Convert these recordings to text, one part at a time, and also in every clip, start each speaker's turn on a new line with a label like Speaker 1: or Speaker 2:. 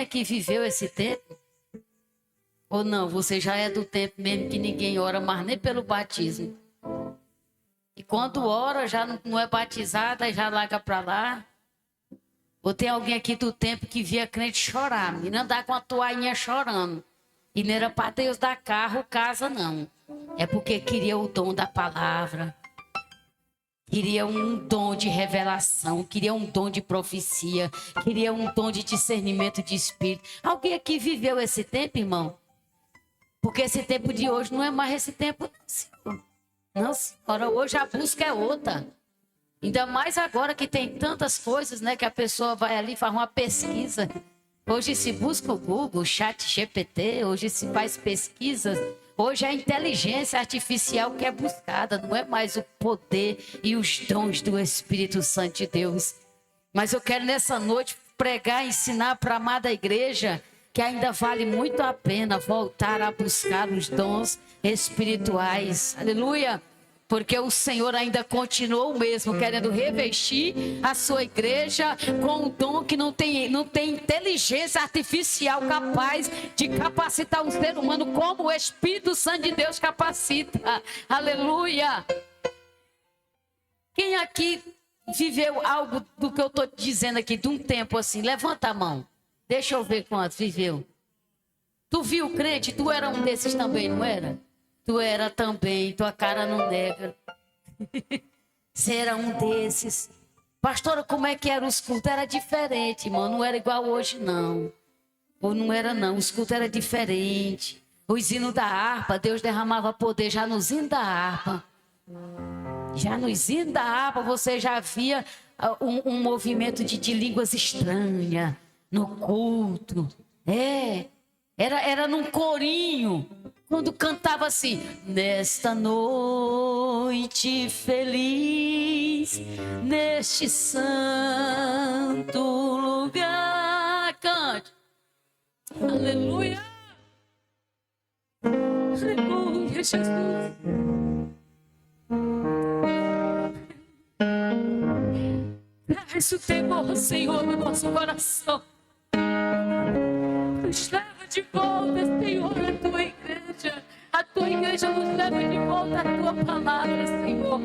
Speaker 1: É que viveu esse tempo? Ou não, você já é do tempo mesmo que ninguém ora mais nem pelo batismo? E quando ora, já não é batizada, já larga para lá? Ou tem alguém aqui do tempo que via crente chorar, menina andar com a toalhinha chorando? E não era para Deus dar carro, casa, não. É porque queria o dom da palavra. Queria um dom de revelação, queria um dom de profecia, queria um dom de discernimento de espírito. Alguém aqui viveu esse tempo, irmão? Porque esse tempo de hoje não é mais esse tempo, senhor. Não, senhora, hoje a busca é outra. Ainda mais agora que tem tantas coisas, né? Que a pessoa vai ali e faz uma pesquisa. Hoje se busca o Google, o chat GPT, hoje se faz pesquisas. Hoje a inteligência artificial que é buscada, não é mais o poder e os dons do Espírito Santo de Deus. Mas eu quero nessa noite pregar, ensinar para a amada igreja que ainda vale muito a pena voltar a buscar os dons espirituais. Aleluia! Porque o Senhor ainda continua o mesmo, querendo revestir a sua igreja com um dom que não tem inteligência artificial capaz de capacitar um ser humano como o Espírito Santo de Deus capacita. Aleluia! Quem aqui viveu algo do que eu estou dizendo aqui, de um tempo assim? Levanta a mão. Deixa eu ver quantos viveu. Tu viu, crente? Tu era um desses também, não era? Tu era também, tua cara não nega. Você era um desses. Pastora, como é que eram os cultos? Era diferente, irmão. Não era igual hoje, não. Ou não era, não. Os cultos eram diferentes. Os hinos da harpa, Deus derramava poder já nos hinos da harpa. Já nos hinos da harpa, você já via um movimento de línguas estranhas no culto. Era num corinho. Quando cantava assim, nesta noite feliz, neste santo lugar, cante. Aleluia. Aleluia, Jesus. Traz o temor, Senhor, no nosso coração. Nos leva de volta, Senhor, a tua igreja. A tua igreja nos leva de volta a tua palavra, Senhor.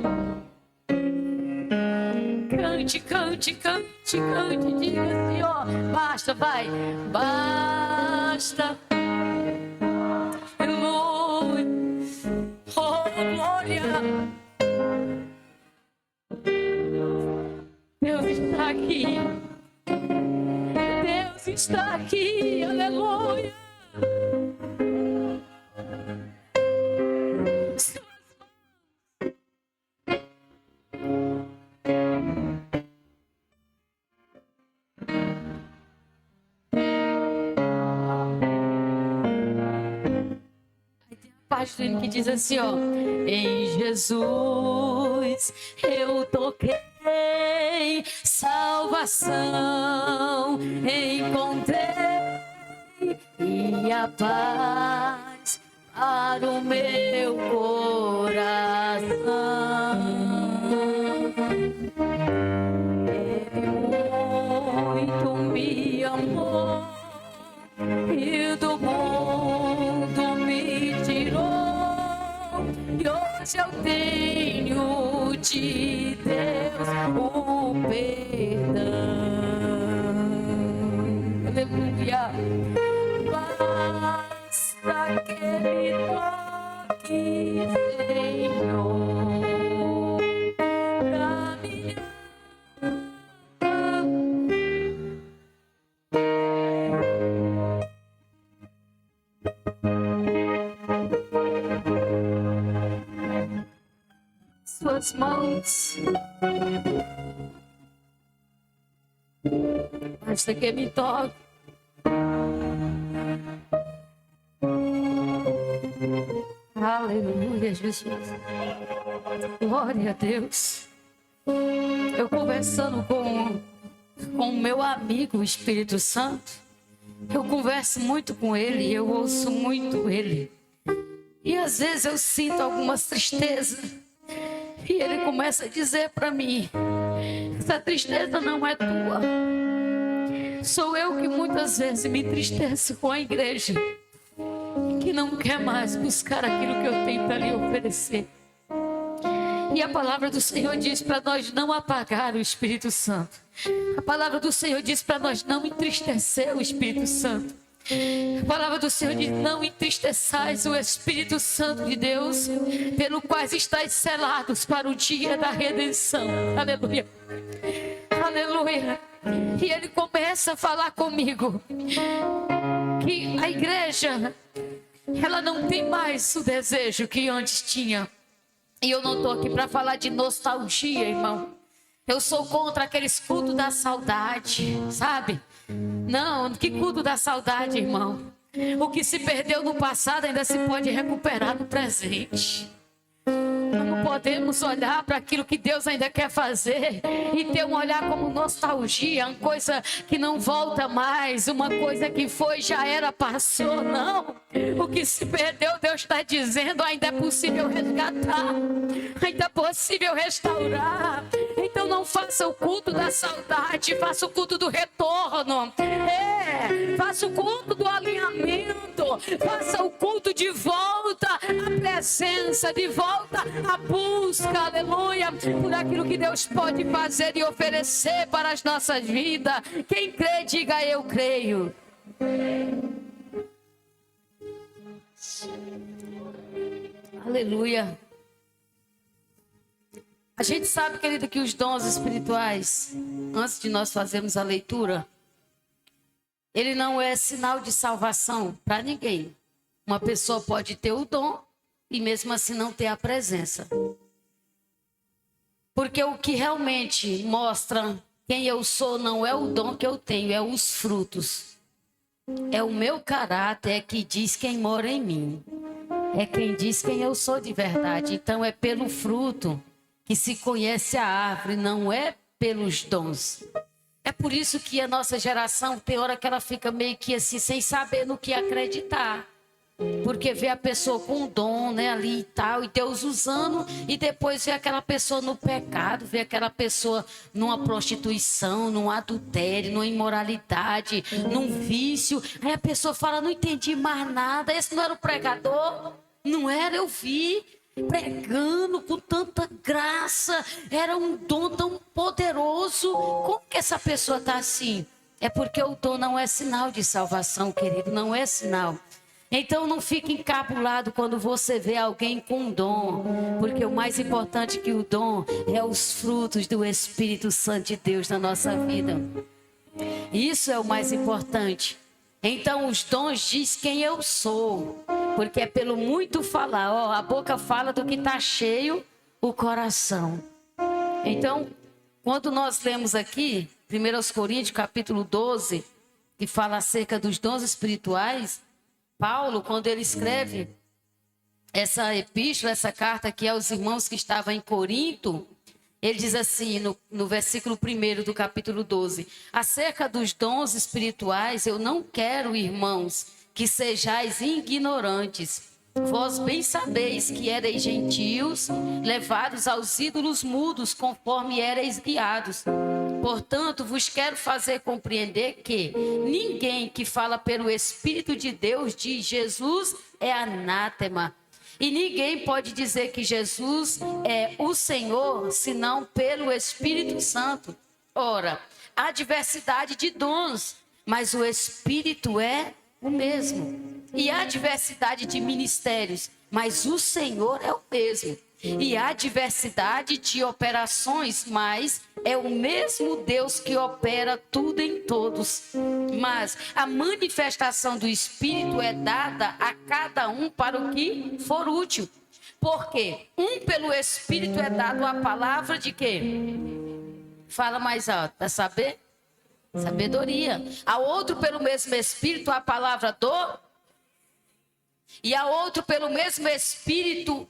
Speaker 1: Cante, cante, cante, cante. Diga, Senhor, basta, vai. Basta. Aleluia. Oh, glória. Deus está aqui. Deus está aqui. Aleluia. Parte do hino que diz assim, ó: em Jesus eu toquei salvação, encontrei e a paz para o meu coração. Ele muito me amou e do mundo me tirou, e hoje eu tenho de Deus o perdão. Aleluia. Basta que me toque, Senhor, pra me suas mãos. Basta que me toque. Aleluia, Jesus. Glória a Deus. Eu conversando com o meu amigo, o Espírito Santo. Eu converso muito com ele, eu ouço muito ele. E às vezes eu sinto algumas tristezas. E ele começa a dizer para mim: essa tristeza não é tua. Sou eu que muitas vezes me entristeço com a igreja, que não quer mais buscar aquilo que eu tenho para lhe oferecer. E a palavra do Senhor diz para nós não apagar o Espírito Santo. A palavra do Senhor diz para nós não entristecer o Espírito Santo. A palavra do Senhor diz: não entristeçais o Espírito Santo de Deus, pelo qual estáis selados para o dia da redenção. Aleluia. Aleluia. E ele começa a falar comigo que a igreja, ela não tem mais o desejo que antes tinha. E eu não estou aqui para falar de nostalgia, irmão. Eu sou contra aqueles cultos da saudade, sabe? Não, que culto da saudade, irmão. O que se perdeu no passado ainda se pode recuperar no presente. Não podemos olhar para aquilo que Deus ainda quer fazer e ter um olhar como nostalgia, uma coisa que não volta mais, uma coisa que foi, já era, passou. Não, o que se perdeu, Deus está dizendo, ainda é possível resgatar, ainda é possível restaurar. Então não faça o culto da saudade, faça o culto do retorno, faça o culto do alinhamento, faça o culto de volta à presença, de volta à busca, aleluia, por aquilo que Deus pode fazer e oferecer para as nossas vidas. Quem crê, diga: eu creio. Aleluia. A gente sabe, querido, que os dons espirituais, antes de nós fazermos a leitura, ele não é sinal de salvação para ninguém. Uma pessoa pode ter o dom e mesmo assim não ter a presença. Porque o que realmente mostra quem eu sou não é o dom que eu tenho, é os frutos. É o meu caráter, é que diz quem mora em mim. É quem diz quem eu sou de verdade. Então é pelo fruto que se conhece a árvore, não é pelos dons. É por isso que a nossa geração tem hora que ela fica meio que assim, sem saber no que acreditar. Porque vê a pessoa com um dom, né, ali e tal, e Deus usando, e depois vê aquela pessoa no pecado, vê aquela pessoa numa prostituição, num adultério, numa imoralidade, num vício. Aí a pessoa fala: não entendi mais nada, esse não era o pregador? Não era, eu vi pregando com tanta graça, era um dom tão poderoso. Como que essa pessoa está assim? É porque o dom não é sinal de salvação, querido, não é sinal. Então não fique encabulado quando você vê alguém com um dom, porque o mais importante que o dom é os frutos do Espírito Santo de Deus na nossa vida. Isso é o mais importante. Então os dons diz quem eu sou, porque é pelo muito falar, ó, a boca fala do que está cheio o coração. Então, quando nós lemos aqui 1 Coríntios capítulo 12, que fala acerca dos dons espirituais, Paulo, quando ele escreve essa epístola, essa carta aqui aos irmãos que estavam em Corinto, ele diz assim, no versículo 1 do capítulo 12: acerca dos dons espirituais, eu não quero, irmãos, que sejais ignorantes. Vós bem sabeis que ereis gentios, levados aos ídolos mudos, conforme ereis guiados. Portanto, vos quero fazer compreender que ninguém que fala pelo Espírito de Deus diz Jesus é anátema. E ninguém pode dizer que Jesus é o Senhor, senão pelo Espírito Santo. Ora, há diversidade de dons, mas o Espírito é o mesmo. E há diversidade de ministérios, mas o Senhor é o mesmo. E há diversidade de operações, mas é o mesmo Deus que opera tudo em todos. Mas a manifestação do Espírito é dada a cada um para o que for útil. Porque pelo Espírito é dado a palavra de quê? Fala mais alto, para saber? Sabedoria. A outro pelo mesmo Espírito a palavra do... E a outro pelo mesmo Espírito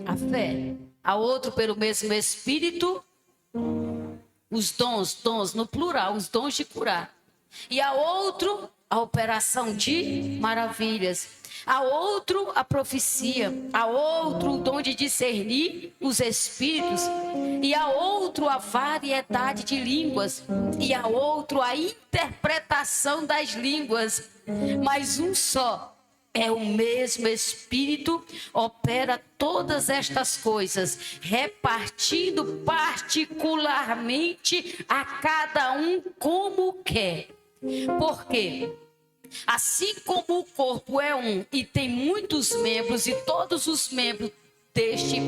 Speaker 1: a fé. A outro pelo mesmo Espírito os dons no plural, os dons de curar. E a outro a operação de maravilhas. A outro a profecia, a outro o dom de discernir os espíritos, e a outro a variedade de línguas, e a outro a interpretação das línguas. Mas um só é o mesmo Espírito, opera todas estas coisas, repartindo particularmente a cada um como quer. Por quê? Assim como o corpo é um e tem muitos membros, e todos os membros deste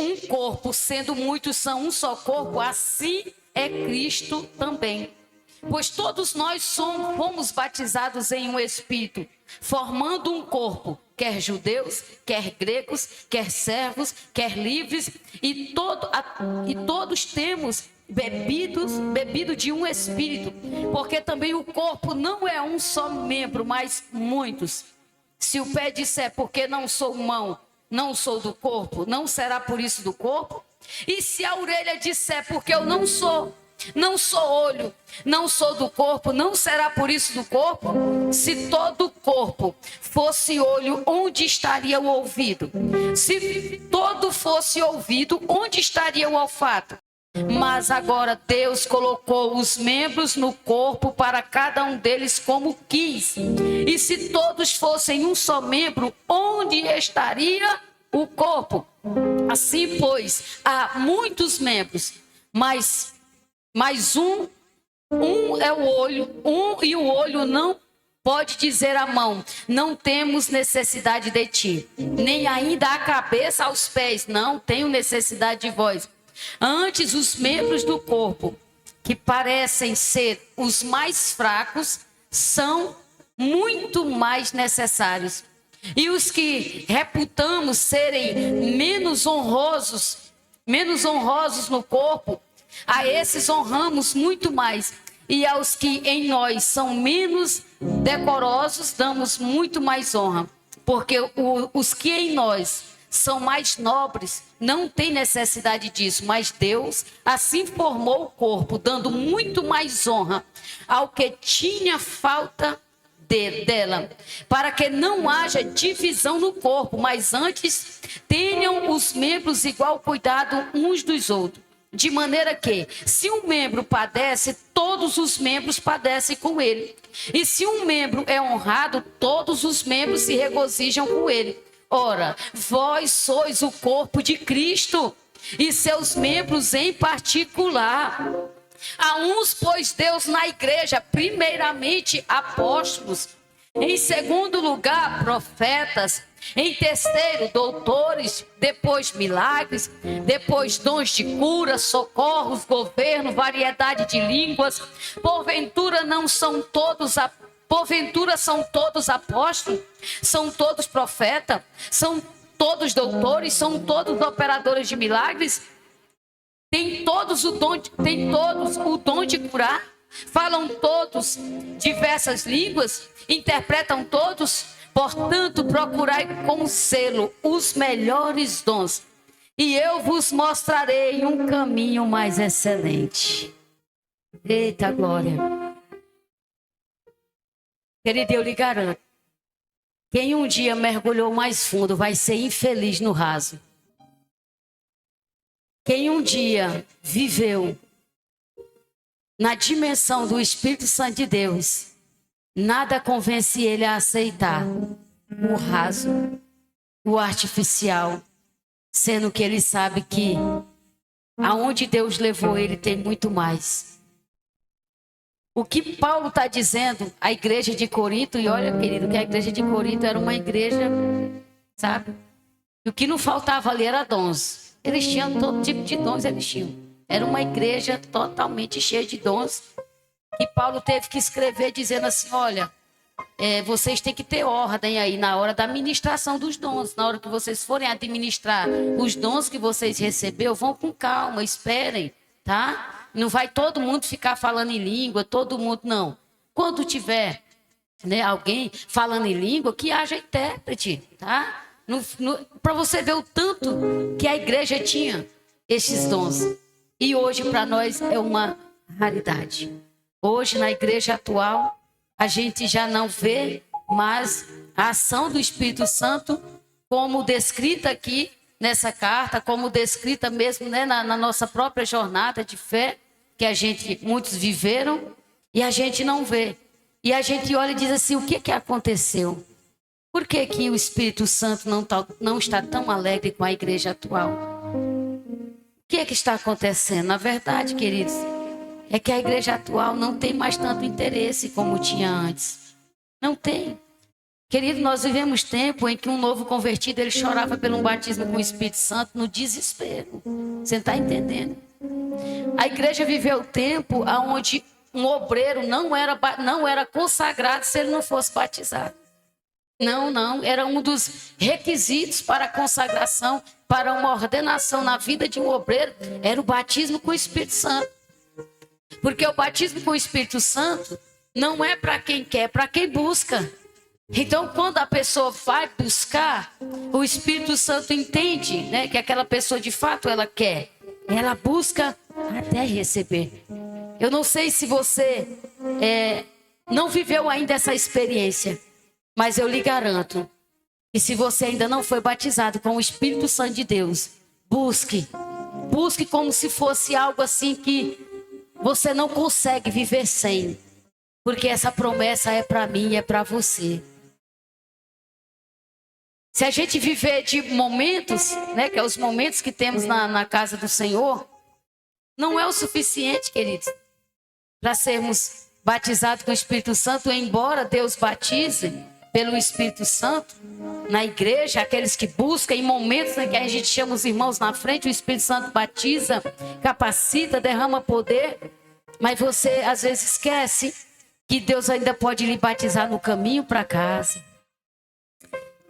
Speaker 1: um corpo, sendo muitos, são um só corpo, assim é Cristo também. Pois todos nós fomos batizados em um Espírito, formando um corpo, quer judeus, quer gregos, quer servos, quer livres, e todos temos bebido de um Espírito, porque também o corpo não é um só membro, mas muitos. Se o pé disser, porque não sou mão, não sou do corpo, não será por isso do corpo? E se a orelha disser, porque eu não sou olho, não sou do corpo, não será por isso do corpo? Se todo o corpo fosse olho, onde estaria o ouvido? Se todo fosse ouvido, onde estaria o olfato? Mas agora Deus colocou os membros no corpo para cada um deles como quis. E se todos fossem um só membro, onde estaria o corpo? Assim, pois, há muitos membros, mas um é o olho, e o olho não pode dizer à mão, não temos necessidade de ti, nem ainda a cabeça aos pés, não tenho necessidade de vós. Antes, os membros do corpo, que parecem ser os mais fracos, são muito mais necessários. E os que reputamos serem menos honrosos no corpo, a esses honramos muito mais. E aos que em nós são menos decorosos, damos muito mais honra. Porque os que em nós são mais nobres não têm necessidade disso, mas Deus assim formou o corpo, dando muito mais honra ao que tinha falta dela, para que não haja divisão no corpo, mas antes tenham os membros igual cuidado uns dos outros. De maneira que, se um membro padece, todos os membros padecem com ele. E se um membro é honrado, todos os membros se regozijam com ele. Ora, vós sois o corpo de Cristo e seus membros em particular. A uns pôs Deus na igreja, primeiramente apóstolos, em segundo lugar profetas, em terceiro doutores, depois milagres, depois dons de cura, socorros, governo, variedade de línguas. Porventura são todos apóstolos, são todos profetas, são todos doutores, são todos operadores de milagres. Tem todos o dom de curar, falam todos diversas línguas, interpretam todos. Portanto, procurai com zelo os melhores dons, e eu vos mostrarei um caminho mais excelente. Eita glória! Querido, eu lhe garanto, quem um dia mergulhou mais fundo vai ser infeliz no raso. Quem um dia viveu na dimensão do Espírito Santo de Deus, nada convence ele a aceitar o raso, o artificial, sendo que ele sabe que aonde Deus levou ele tem muito mais. O que Paulo está dizendo à igreja de Corinto, e olha, querido, que a igreja de Corinto era uma igreja, sabe? E o que não faltava ali era dons. Eles tinham todo tipo de dons, eles tinham. Era uma igreja totalmente cheia de dons. E Paulo teve que escrever dizendo assim, olha, vocês têm que ter ordem aí na hora da administração dos dons. Na hora que vocês forem administrar os dons que vocês receberam, vão com calma, esperem, tá? Não vai todo mundo ficar falando em língua, todo mundo, não. Quando tiver, né, alguém falando em língua, que haja intérprete, tá? Para você ver o tanto que a igreja tinha esses dons. E hoje para nós é uma raridade. Hoje na igreja atual, a gente já não vê mas a ação do Espírito Santo, como descrita aqui nessa carta, como descrita mesmo, né, na nossa própria jornada de fé, que muitos viveram, e a gente não vê. E a gente olha e diz assim, o que aconteceu? Por que o Espírito Santo não está tão alegre com a igreja atual? O que está acontecendo? Na verdade, queridos, é que a igreja atual não tem mais tanto interesse como tinha antes. Não tem. Querido, nós vivemos tempo em que um novo convertido, ele chorava pelo batismo com o Espírito Santo no desespero. Você está entendendo? A igreja viveu tempo onde um obreiro não era consagrado se ele não fosse batizado. Não, era um dos requisitos para a consagração, para uma ordenação na vida de um obreiro, era o batismo com o Espírito Santo. Porque o batismo com o Espírito Santo não é para quem quer, é para quem busca. Então, quando a pessoa vai buscar, o Espírito Santo entende, né, que aquela pessoa de fato ela quer. Ela busca até receber. Eu não sei se você não viveu ainda essa experiência, mas eu lhe garanto que se você ainda não foi batizado com o Espírito Santo de Deus, busque como se fosse algo assim que você não consegue viver sem, porque essa promessa é para mim e é para você. Se a gente viver de momentos, né, que é os momentos que temos na casa do Senhor, não é o suficiente, queridos, para sermos batizados com o Espírito Santo, embora Deus batize pelo Espírito Santo na igreja, aqueles que buscam, em momentos em que a gente chama os irmãos na frente, o Espírito Santo batiza, capacita, derrama poder, mas você às vezes esquece que Deus ainda pode lhe batizar no caminho para casa.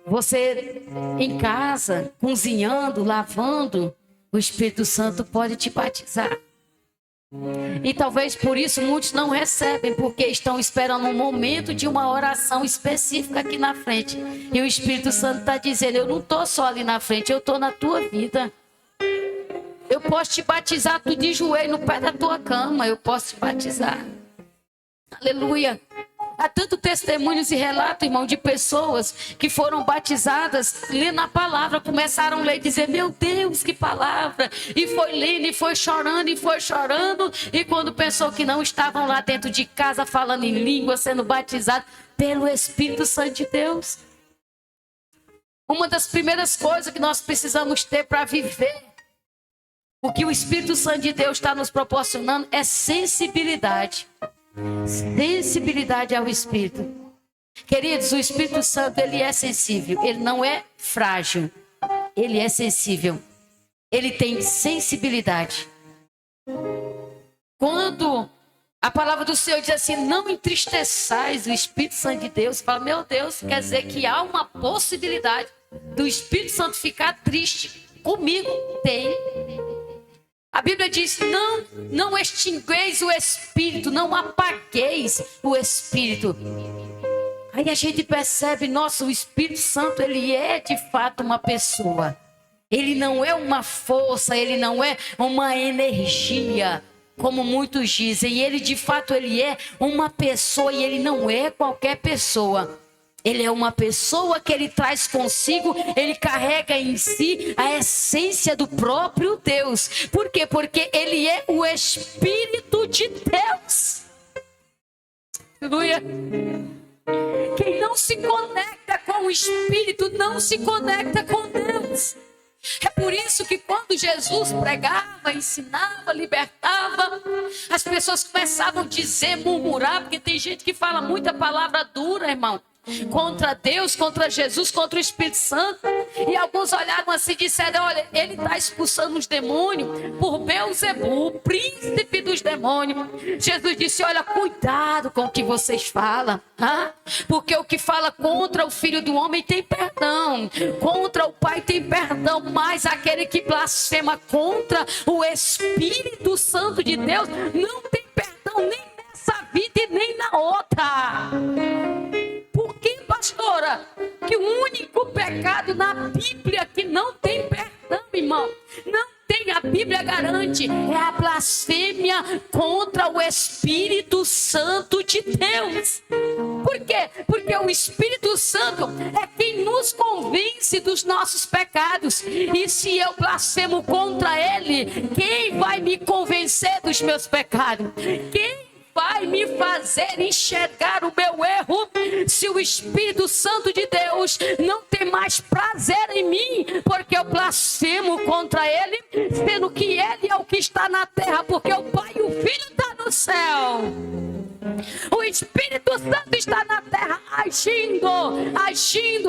Speaker 1: Você em casa, cozinhando, lavando, o Espírito Santo pode te batizar. E talvez por isso muitos não recebem, porque estão esperando um momento de uma oração específica aqui na frente. E o Espírito Santo está dizendo, eu não estou só ali na frente, eu estou na tua vida. Eu posso te batizar tu de joelho no pé da tua cama, eu posso te batizar. Aleluia. Há tanto testemunhos e relatos, irmão, de pessoas que foram batizadas, lendo a palavra, começaram a ler e dizer, meu Deus, que palavra! E foi lendo, e foi chorando, e quando pensou que não estavam lá dentro de casa, falando em língua, sendo batizados pelo Espírito Santo de Deus. Uma das primeiras coisas que nós precisamos ter para viver o que o Espírito Santo de Deus está nos proporcionando é sensibilidade. Sensibilidade ao Espírito. Queridos, o Espírito Santo, ele é sensível, ele não é frágil, ele é sensível, ele tem sensibilidade. Quando a palavra do Senhor diz assim, não entristeçais o Espírito Santo de Deus, fala, meu Deus, quer dizer que há uma possibilidade do Espírito Santo ficar triste comigo? Tem. A Bíblia diz, não extingueis o Espírito, não apagueis o Espírito. Aí a gente percebe, nossa, o Espírito Santo, ele é de fato uma pessoa. Ele não é uma força, ele não é uma energia, como muitos dizem. Ele de fato, ele é uma pessoa e ele não é qualquer pessoa. Ele é uma pessoa que ele traz consigo, ele carrega em si a essência do próprio Deus. Por quê? Porque ele é o Espírito de Deus. Aleluia. Quem não se conecta com o Espírito, não se conecta com Deus. É por isso que quando Jesus pregava, ensinava, libertava, as pessoas começavam a dizer, murmurar, porque tem gente que fala muita palavra dura, irmão, contra Deus, contra Jesus, contra o Espírito Santo. E alguns olharam assim e disseram, olha, ele está expulsando os demônios por Beelzebul, o príncipe dos demônios. Jesus disse, olha, cuidado com o que vocês falam, porque o que fala contra o Filho do Homem tem perdão, contra o Pai tem perdão, mas aquele que blasfema contra o Espírito Santo de Deus não tem perdão nem nessa vida e nem na outra. Por que, pastora? Que o único pecado na Bíblia que não tem perdão, irmão, não tem, a Bíblia garante, é a blasfêmia contra o Espírito Santo de Deus. Por quê? Porque o Espírito Santo é quem nos convence dos nossos pecados. E se eu blasfemo contra ele, quem vai me convencer dos meus pecados? Quem vai me fazer enxergar o meu erro? Se o Espírito Santo de Deus não tem mais prazer em mim, porque eu blasfemo contra ele, sendo que ele é o que está na terra, porque o Pai e o Filho estão no céu. O Espírito Santo está na terra agindo,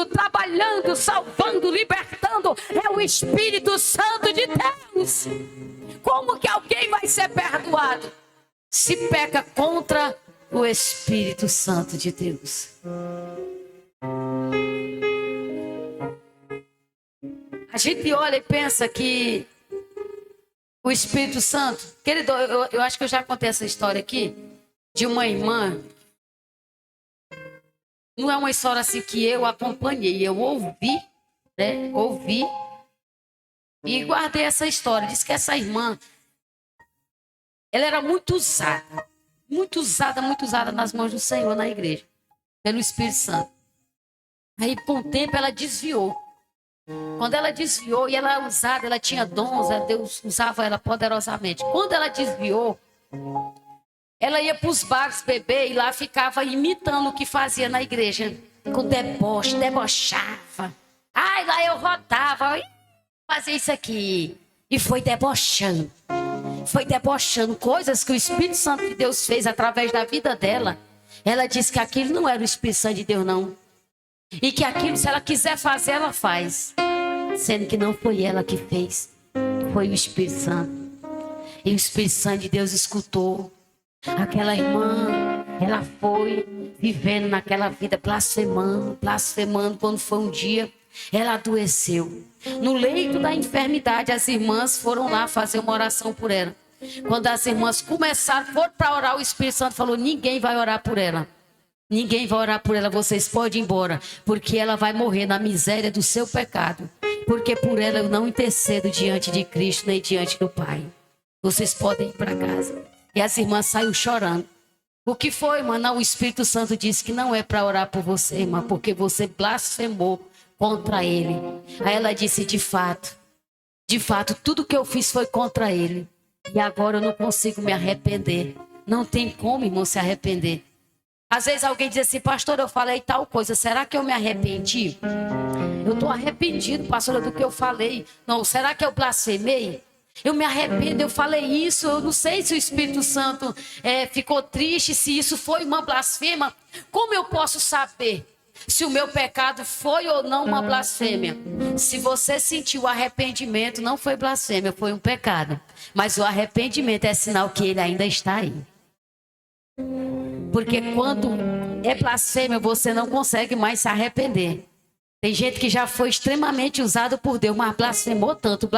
Speaker 1: trabalhando, salvando, libertando. É o Espírito Santo de Deus. Como que alguém vai ser perdoado se peca contra o Espírito Santo de Deus? A gente olha e pensa que o Espírito Santo... Querido, eu acho que eu já contei essa história aqui, de uma irmã. Não é uma história assim que eu acompanhei, eu ouvi, né? Ouvi e guardei essa história. Diz que essa irmã, ela era muito usada nas mãos do Senhor na igreja, pelo Espírito Santo. Aí, com o tempo, ela desviou. Quando ela desviou, e ela era usada, ela tinha dons, Deus usava ela poderosamente. Quando ela desviou, ela ia para os bares beber e lá ficava imitando o que fazia na igreja. Com deboche, debochava. Ai, lá eu rodava, fazia isso aqui. E foi debochando. Foi debochando coisas que o Espírito Santo de Deus fez através da vida dela. Ela disse que aquilo não era o Espírito Santo de Deus, não. E que aquilo, se ela quiser fazer, ela faz. Sendo que não foi ela que fez. Foi o Espírito Santo. E o Espírito Santo de Deus escutou. Aquela irmã, ela foi vivendo naquela vida, blasfemando. Quando foi um dia, ela adoeceu. No leito da enfermidade, as irmãs foram lá fazer uma oração por ela. Quando as irmãs foram para orar, o Espírito Santo falou: ninguém vai orar por ela. Ninguém vai orar por ela, vocês podem ir embora. Porque ela vai morrer na miséria do seu pecado. Porque por ela eu não intercedo diante de Cristo, nem diante do Pai. Vocês podem ir para casa. E as irmãs saíram chorando. O que foi, irmã? Não, o Espírito Santo disse que não é para orar por você, irmã, porque você blasfemou contra ele. Aí ela disse: de fato, tudo que eu fiz foi contra ele. E agora eu não consigo me arrepender. Não tem como, irmão, se arrepender. Às vezes alguém diz assim: pastor, eu falei tal coisa, será que eu me arrependi? Eu estou arrependido, pastora, do que eu falei. Não, será que eu blasfemei? Eu me arrependo, eu falei isso, eu não sei se o Espírito Santo ficou triste, se isso foi uma blasfêmia. Como eu posso saber se o meu pecado foi ou não uma blasfêmia? Se você sentiu arrependimento, não foi blasfêmia, foi um pecado. Mas o arrependimento é sinal que ele ainda está aí. Porque quando é blasfêmia, você não consegue mais se arrepender. Tem gente que já foi extremamente usado por Deus, mas blasfemou tanto,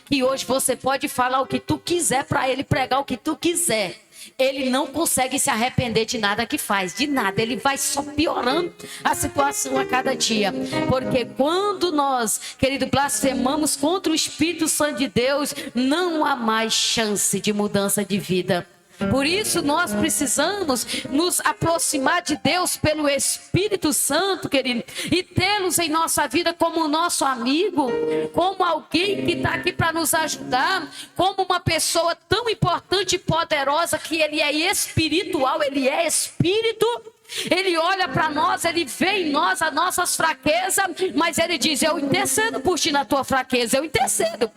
Speaker 1: que hoje você pode falar o que tu quiser para ele, pregar o que tu quiser. Ele não consegue se arrepender de nada que faz, de nada. Ele vai só piorando a situação a cada dia. Porque quando nós, querido, blasfemamos contra o Espírito Santo de Deus, não há mais chance de mudança de vida. Por isso nós precisamos nos aproximar de Deus pelo Espírito Santo, querido, e tê-los em nossa vida como nosso amigo, como alguém que está aqui para nos ajudar, como uma pessoa tão importante e poderosa que ele é espiritual, ele é espírito. Ele olha para nós, ele vê em nós as nossas fraquezas, mas ele diz: eu intercedo por ti na tua fraqueza, eu intercedo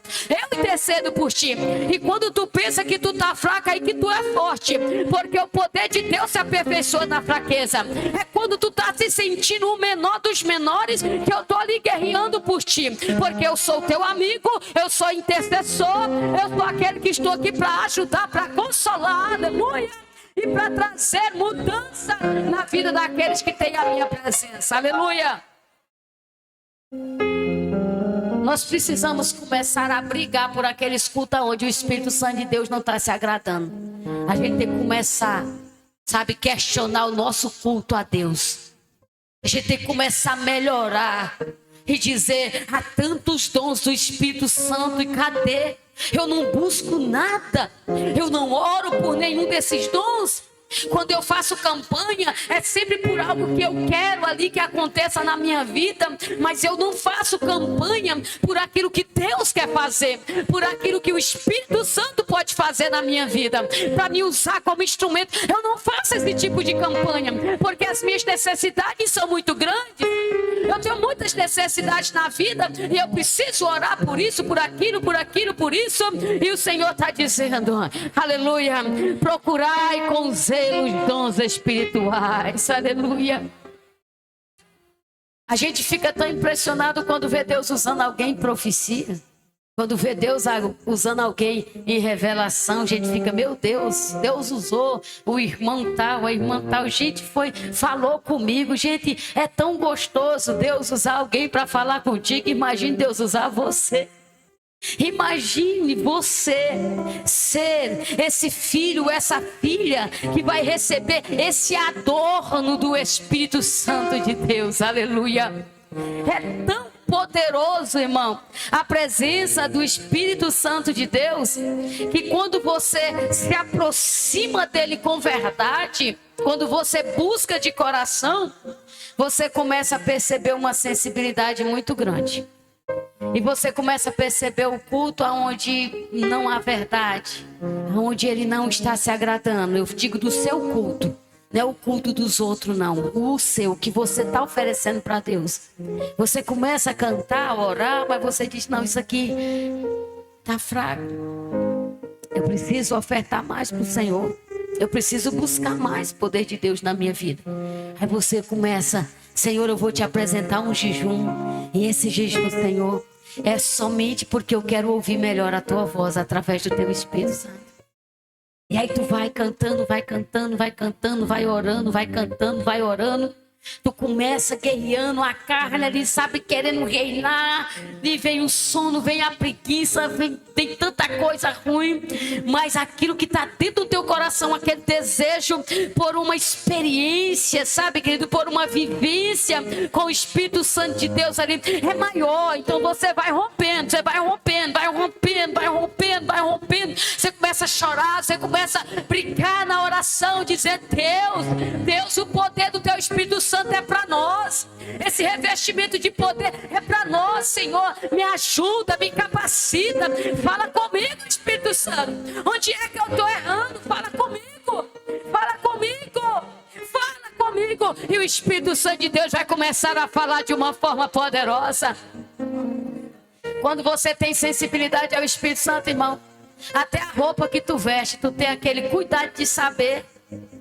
Speaker 1: por ti. E quando tu pensa que tu tá fraca, aí que tu é forte, porque o poder de Deus se aperfeiçoa na fraqueza. É quando tu tá se sentindo o menor dos menores, que eu tô ali guerreando por ti, porque eu sou teu amigo, eu sou intercessor, eu sou aquele que estou aqui para ajudar, para consolar, aleluia, e para trazer mudança na vida daqueles que têm a minha presença. Aleluia. Nós precisamos começar a brigar por aqueles cultos onde o Espírito Santo de Deus não está se agradando. A gente tem que começar, questionar o nosso culto a Deus. A gente tem que começar a melhorar e dizer: há tantos dons do Espírito Santo, e cadê? Eu não busco nada, eu não oro por nenhum desses dons. Quando eu faço campanha, é sempre por algo que eu quero ali que aconteça na minha vida, mas eu não faço campanha por aquilo que Deus quer fazer, por aquilo que o Espírito Santo pode fazer na minha vida, para me usar como instrumento. Eu não faço esse tipo de campanha, porque as minhas necessidades são muito grandes. Eu tenho muitas necessidades na vida e eu preciso orar por isso, por aquilo, por isso. E o Senhor está dizendo, aleluia, procurai com zelo os dons espirituais, aleluia. A gente fica tão impressionado quando vê Deus usando alguém em profecia. Quando vê Deus usando alguém em revelação, a gente fica, meu Deus, Deus usou o irmão tal, a irmã tal. Gente, falou comigo. Gente, é tão gostoso Deus usar alguém para falar contigo. Imagine Deus usar você. Imagine você ser esse filho, essa filha que vai receber esse adorno do Espírito Santo de Deus. Aleluia. É tão poderoso, irmão, a presença do Espírito Santo de Deus, que quando você se aproxima dele com verdade, quando você busca de coração, você começa a perceber uma sensibilidade muito grande. E você começa a perceber o culto onde não há verdade, onde ele não está se agradando. Eu digo do seu culto. Não é o culto dos outros, não. O seu, que você está oferecendo para Deus. Você começa a cantar, a orar, mas você diz, não, isso aqui está fraco. Eu preciso ofertar mais para o Senhor. Eu preciso buscar mais poder de Deus na minha vida. Aí você começa, Senhor, eu vou te apresentar um jejum. E esse jejum, Senhor, é somente porque eu quero ouvir melhor a tua voz através do teu Espírito Santo. E aí tu vai cantando, vai cantando, vai cantando, vai orando, vai cantando, vai orando. Tu começa guerreando a carne ali, sabe, querendo reinar. E vem o sono, vem a preguiça, tem tanta coisa ruim. Mas aquilo que está dentro do teu coração, aquele desejo por uma experiência, sabe, querido, por uma vivência com o Espírito Santo de Deus ali, é maior. Então você vai rompendo, você vai rompendo, vai rompendo, vai rompendo, vai rompendo. Você começa a chorar, você começa a brincar na oração, dizer, Deus, o poder do teu Espírito Santo é para nós. Esse revestimento de poder é para nós, Senhor. Me ajuda, me capacita. Fala comigo, Espírito Santo. Onde é que eu estou errando? Fala comigo. Fala comigo. Fala comigo. E o Espírito Santo de Deus vai começar a falar de uma forma poderosa. Quando você tem sensibilidade ao Espírito Santo, irmão, até a roupa que tu veste, tu tem aquele cuidado de saber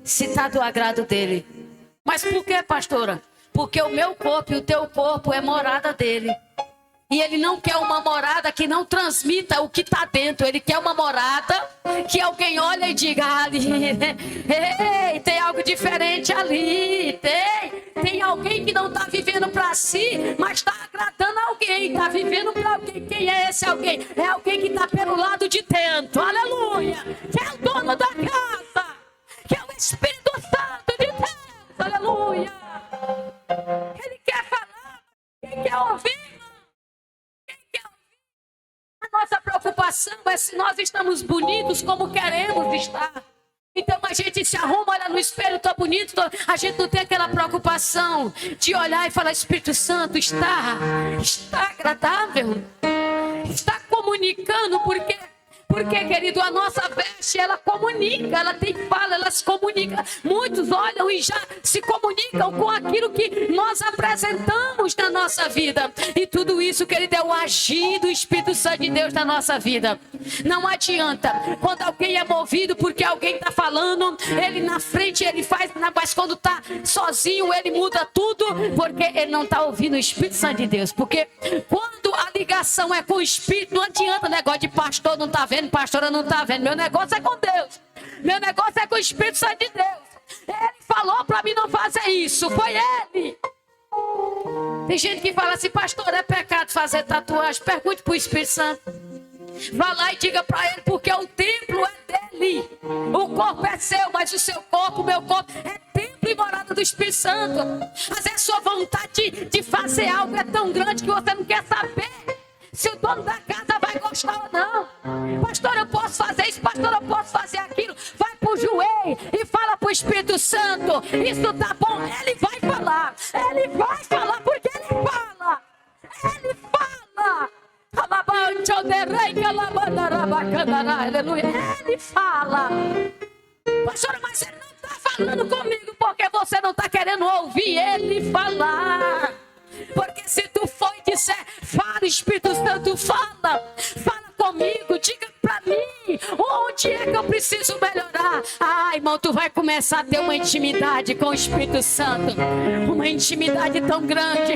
Speaker 1: se está do agrado dele. Mas por que, pastora? Porque o meu corpo e o teu corpo é morada dele. E ele não quer uma morada que não transmita o que está dentro. Ele quer uma morada que alguém olha e diga, ali, ei, tem algo diferente ali. Tem alguém que não está vivendo para si, mas está agradando alguém. Está vivendo para alguém. Quem é esse alguém? É alguém que está pelo lado de dentro. Aleluia. Que é o dono da casa. Que é o Espírito Santo de Deus. Aleluia. Ele quer falar. Quem quer ouvir? Quem quer ouvir? A nossa preocupação é se nós estamos bonitos como queremos estar. Então a gente se arruma, olha no espelho, tô bonito, a gente não tem aquela preocupação de olhar e falar, Espírito Santo, está agradável, está comunicando, porque, querido, a nossa veste, ela comunica, ela tem fala, ela se comunica. Muitos olham e já se comunicam com aquilo que nós apresentamos na nossa vida. E tudo isso, querido, é o agir do Espírito Santo de Deus na nossa vida. Não adianta, quando alguém é movido porque alguém está falando, ele na frente, ele faz, mas quando está sozinho, ele muda tudo, porque ele não está ouvindo o Espírito Santo de Deus. Porque quando a ligação é com o Espírito, não adianta negócio de pastor não está vendo, pastora não está vendo. Meu negócio é com Deus. Meu negócio é com o Espírito Santo de Deus. Ele falou para mim não fazer isso. Foi ele. Tem gente que fala assim, pastor, é pecado fazer tatuagem. Pergunte para o Espírito Santo. Vá lá e diga para ele, porque o templo é dele. O corpo é seu, mas o seu corpo, o meu corpo, é templo e morada do Espírito Santo. Mas a sua vontade de fazer algo é tão grande que você não quer saber se o dono da casa vai gostar ou não. Pastor, eu posso fazer isso, pastor, eu posso fazer aquilo. Vai por joelho e fala para o Espírito Santo, isso tá bom, ele vai falar, porque ele fala. Ele fala. Aleluia. Ele fala. Pastora, mas ele não está falando comigo porque você não está querendo ouvir ele falar. Porque se tu for e disser, fala, Espírito Santo, fala comigo, diga pra mim, onde é que eu preciso melhorar? Ah, irmão, tu vai começar a ter uma intimidade com o Espírito Santo, uma intimidade tão grande,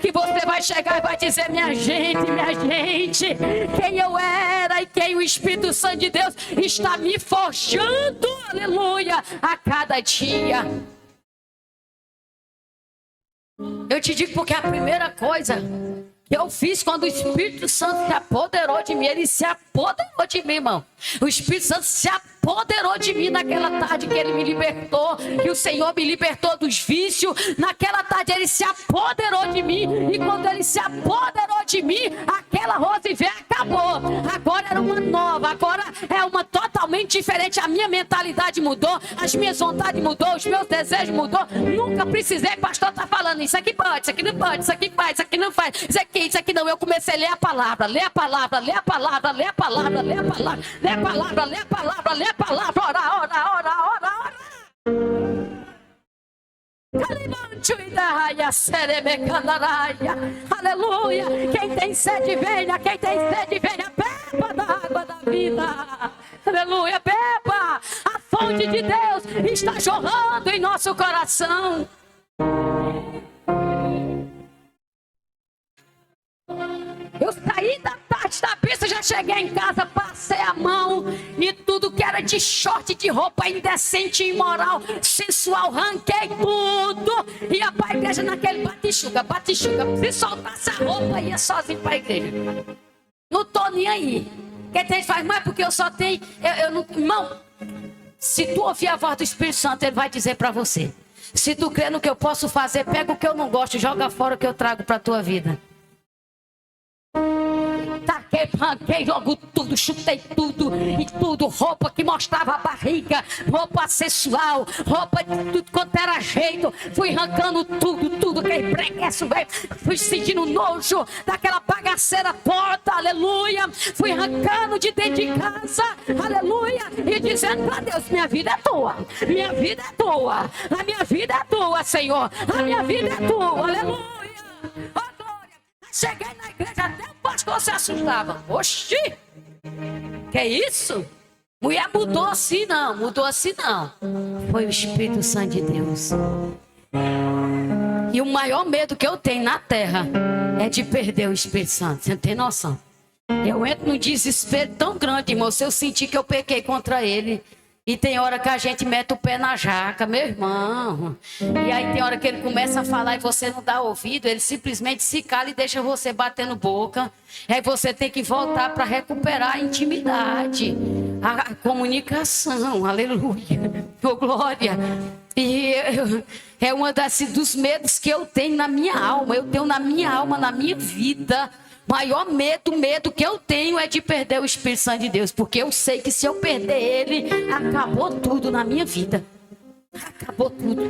Speaker 1: que você vai chegar e vai dizer, minha gente, quem eu era e quem o Espírito Santo de Deus está me forjando, aleluia, a cada dia. Eu te digo porque a primeira coisa que eu fiz quando o Espírito Santo se apoderou de mim, ele se apoderou de mim, irmão. O Espírito Santo se apoderou de mim naquela tarde que ele me libertou, que o Senhor me libertou dos vícios. Naquela tarde ele se apoderou de mim, e quando ele se apoderou de mim, aquela Rosivé acabou. Agora era uma nova, agora é uma totalmente diferente. A minha mentalidade mudou, as minhas vontades mudou, os meus desejos mudou. Nunca precisei, pastor tá falando, isso aqui pode, isso aqui não pode, isso aqui faz, isso aqui não faz, isso aqui não. Eu comecei a ler a palavra, ler a palavra, ler a palavra, ler a palavra, ler a palavra, ler a palavra, ler a palavra, ler a palavra, ora. Aleluia. Quem tem sede, venha. Quem tem sede, venha. Beba da água da vida. Aleluia. Beba. A fonte de Deus está jorrando em nosso coração. Eu saí da tarde da pista, já cheguei em casa, passei a mão e tudo que era de short, de roupa indecente, imoral, sensual, ranquei tudo. Ia para a igreja naquele bate-chuga. Se soltasse a roupa, ia sozinho para a igreja. Não tô nem aí. Quem tem faz mais porque eu só tenho. Eu não, irmão, se tu ouvir a voz do Espírito Santo, ele vai dizer para você. Se tu crê no que eu posso fazer, pega o que eu não gosto e joga fora o que eu trago para a tua vida. Taquei, panquei logo tudo, chutei tudo, e tudo, roupa que mostrava a barriga, roupa sexual, roupa de tudo quanto era jeito, fui arrancando tudo, aquele preguiço, velho, fui sentindo nojo daquela bagaceira toda, aleluia, fui arrancando de dentro de casa, aleluia, e dizendo pra Deus, minha vida é tua, a minha vida é tua, Senhor, a minha vida é tua, aleluia. Cheguei na igreja, até o pastor se assustava. Oxi! Que isso? Mulher mudou assim não. Foi o Espírito Santo de Deus. E o maior medo que eu tenho na terra é de perder o Espírito Santo. Você não tem noção? Eu entro num desespero tão grande, irmão, se eu sentir que eu pequei contra ele. E tem hora que a gente mete o pé na jaca, meu irmão. E aí tem hora que ele começa a falar e você não dá ouvido, ele simplesmente se cala e deixa você batendo boca. E aí você tem que voltar para recuperar a intimidade, a comunicação, aleluia, oh glória. E é uma dos medos que eu tenho na minha alma, na minha vida. Maior medo que eu tenho é de perder o Espírito Santo de Deus, porque eu sei que se eu perder ele, acabou tudo na minha vida. Acabou tudo.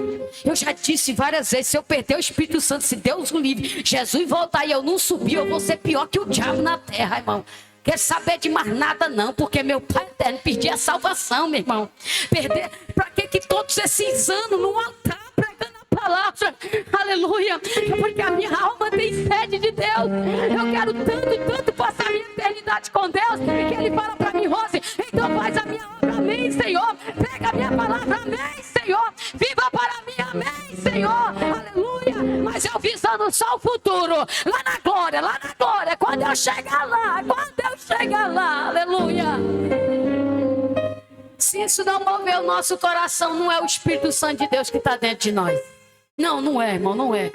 Speaker 1: Eu já disse várias vezes, se eu perder o Espírito Santo, se Deus o livre, Jesus voltar e eu não subir, eu vou ser pior que o diabo na terra, irmão. Quer saber de mais nada não, porque meu Pai eterno, perdi a salvação, meu irmão. Perder, para que todos esses anos no altar pregando a palavra, aleluia, porque a minha alma tem sede de Deus. Eu quero tanto passar a minha eternidade com Deus, que Ele fala para mim, Rose, então faz a minha obra, amém, Senhor. Pega a minha palavra, amém, Senhor. Viva para mim, amém, Senhor, aleluia. Mas eu visando só o futuro, lá na glória, quando eu chegar lá, aleluia. Se isso não mover o nosso coração, não é o Espírito Santo de Deus que está dentro de nós. Não é, irmão, não é.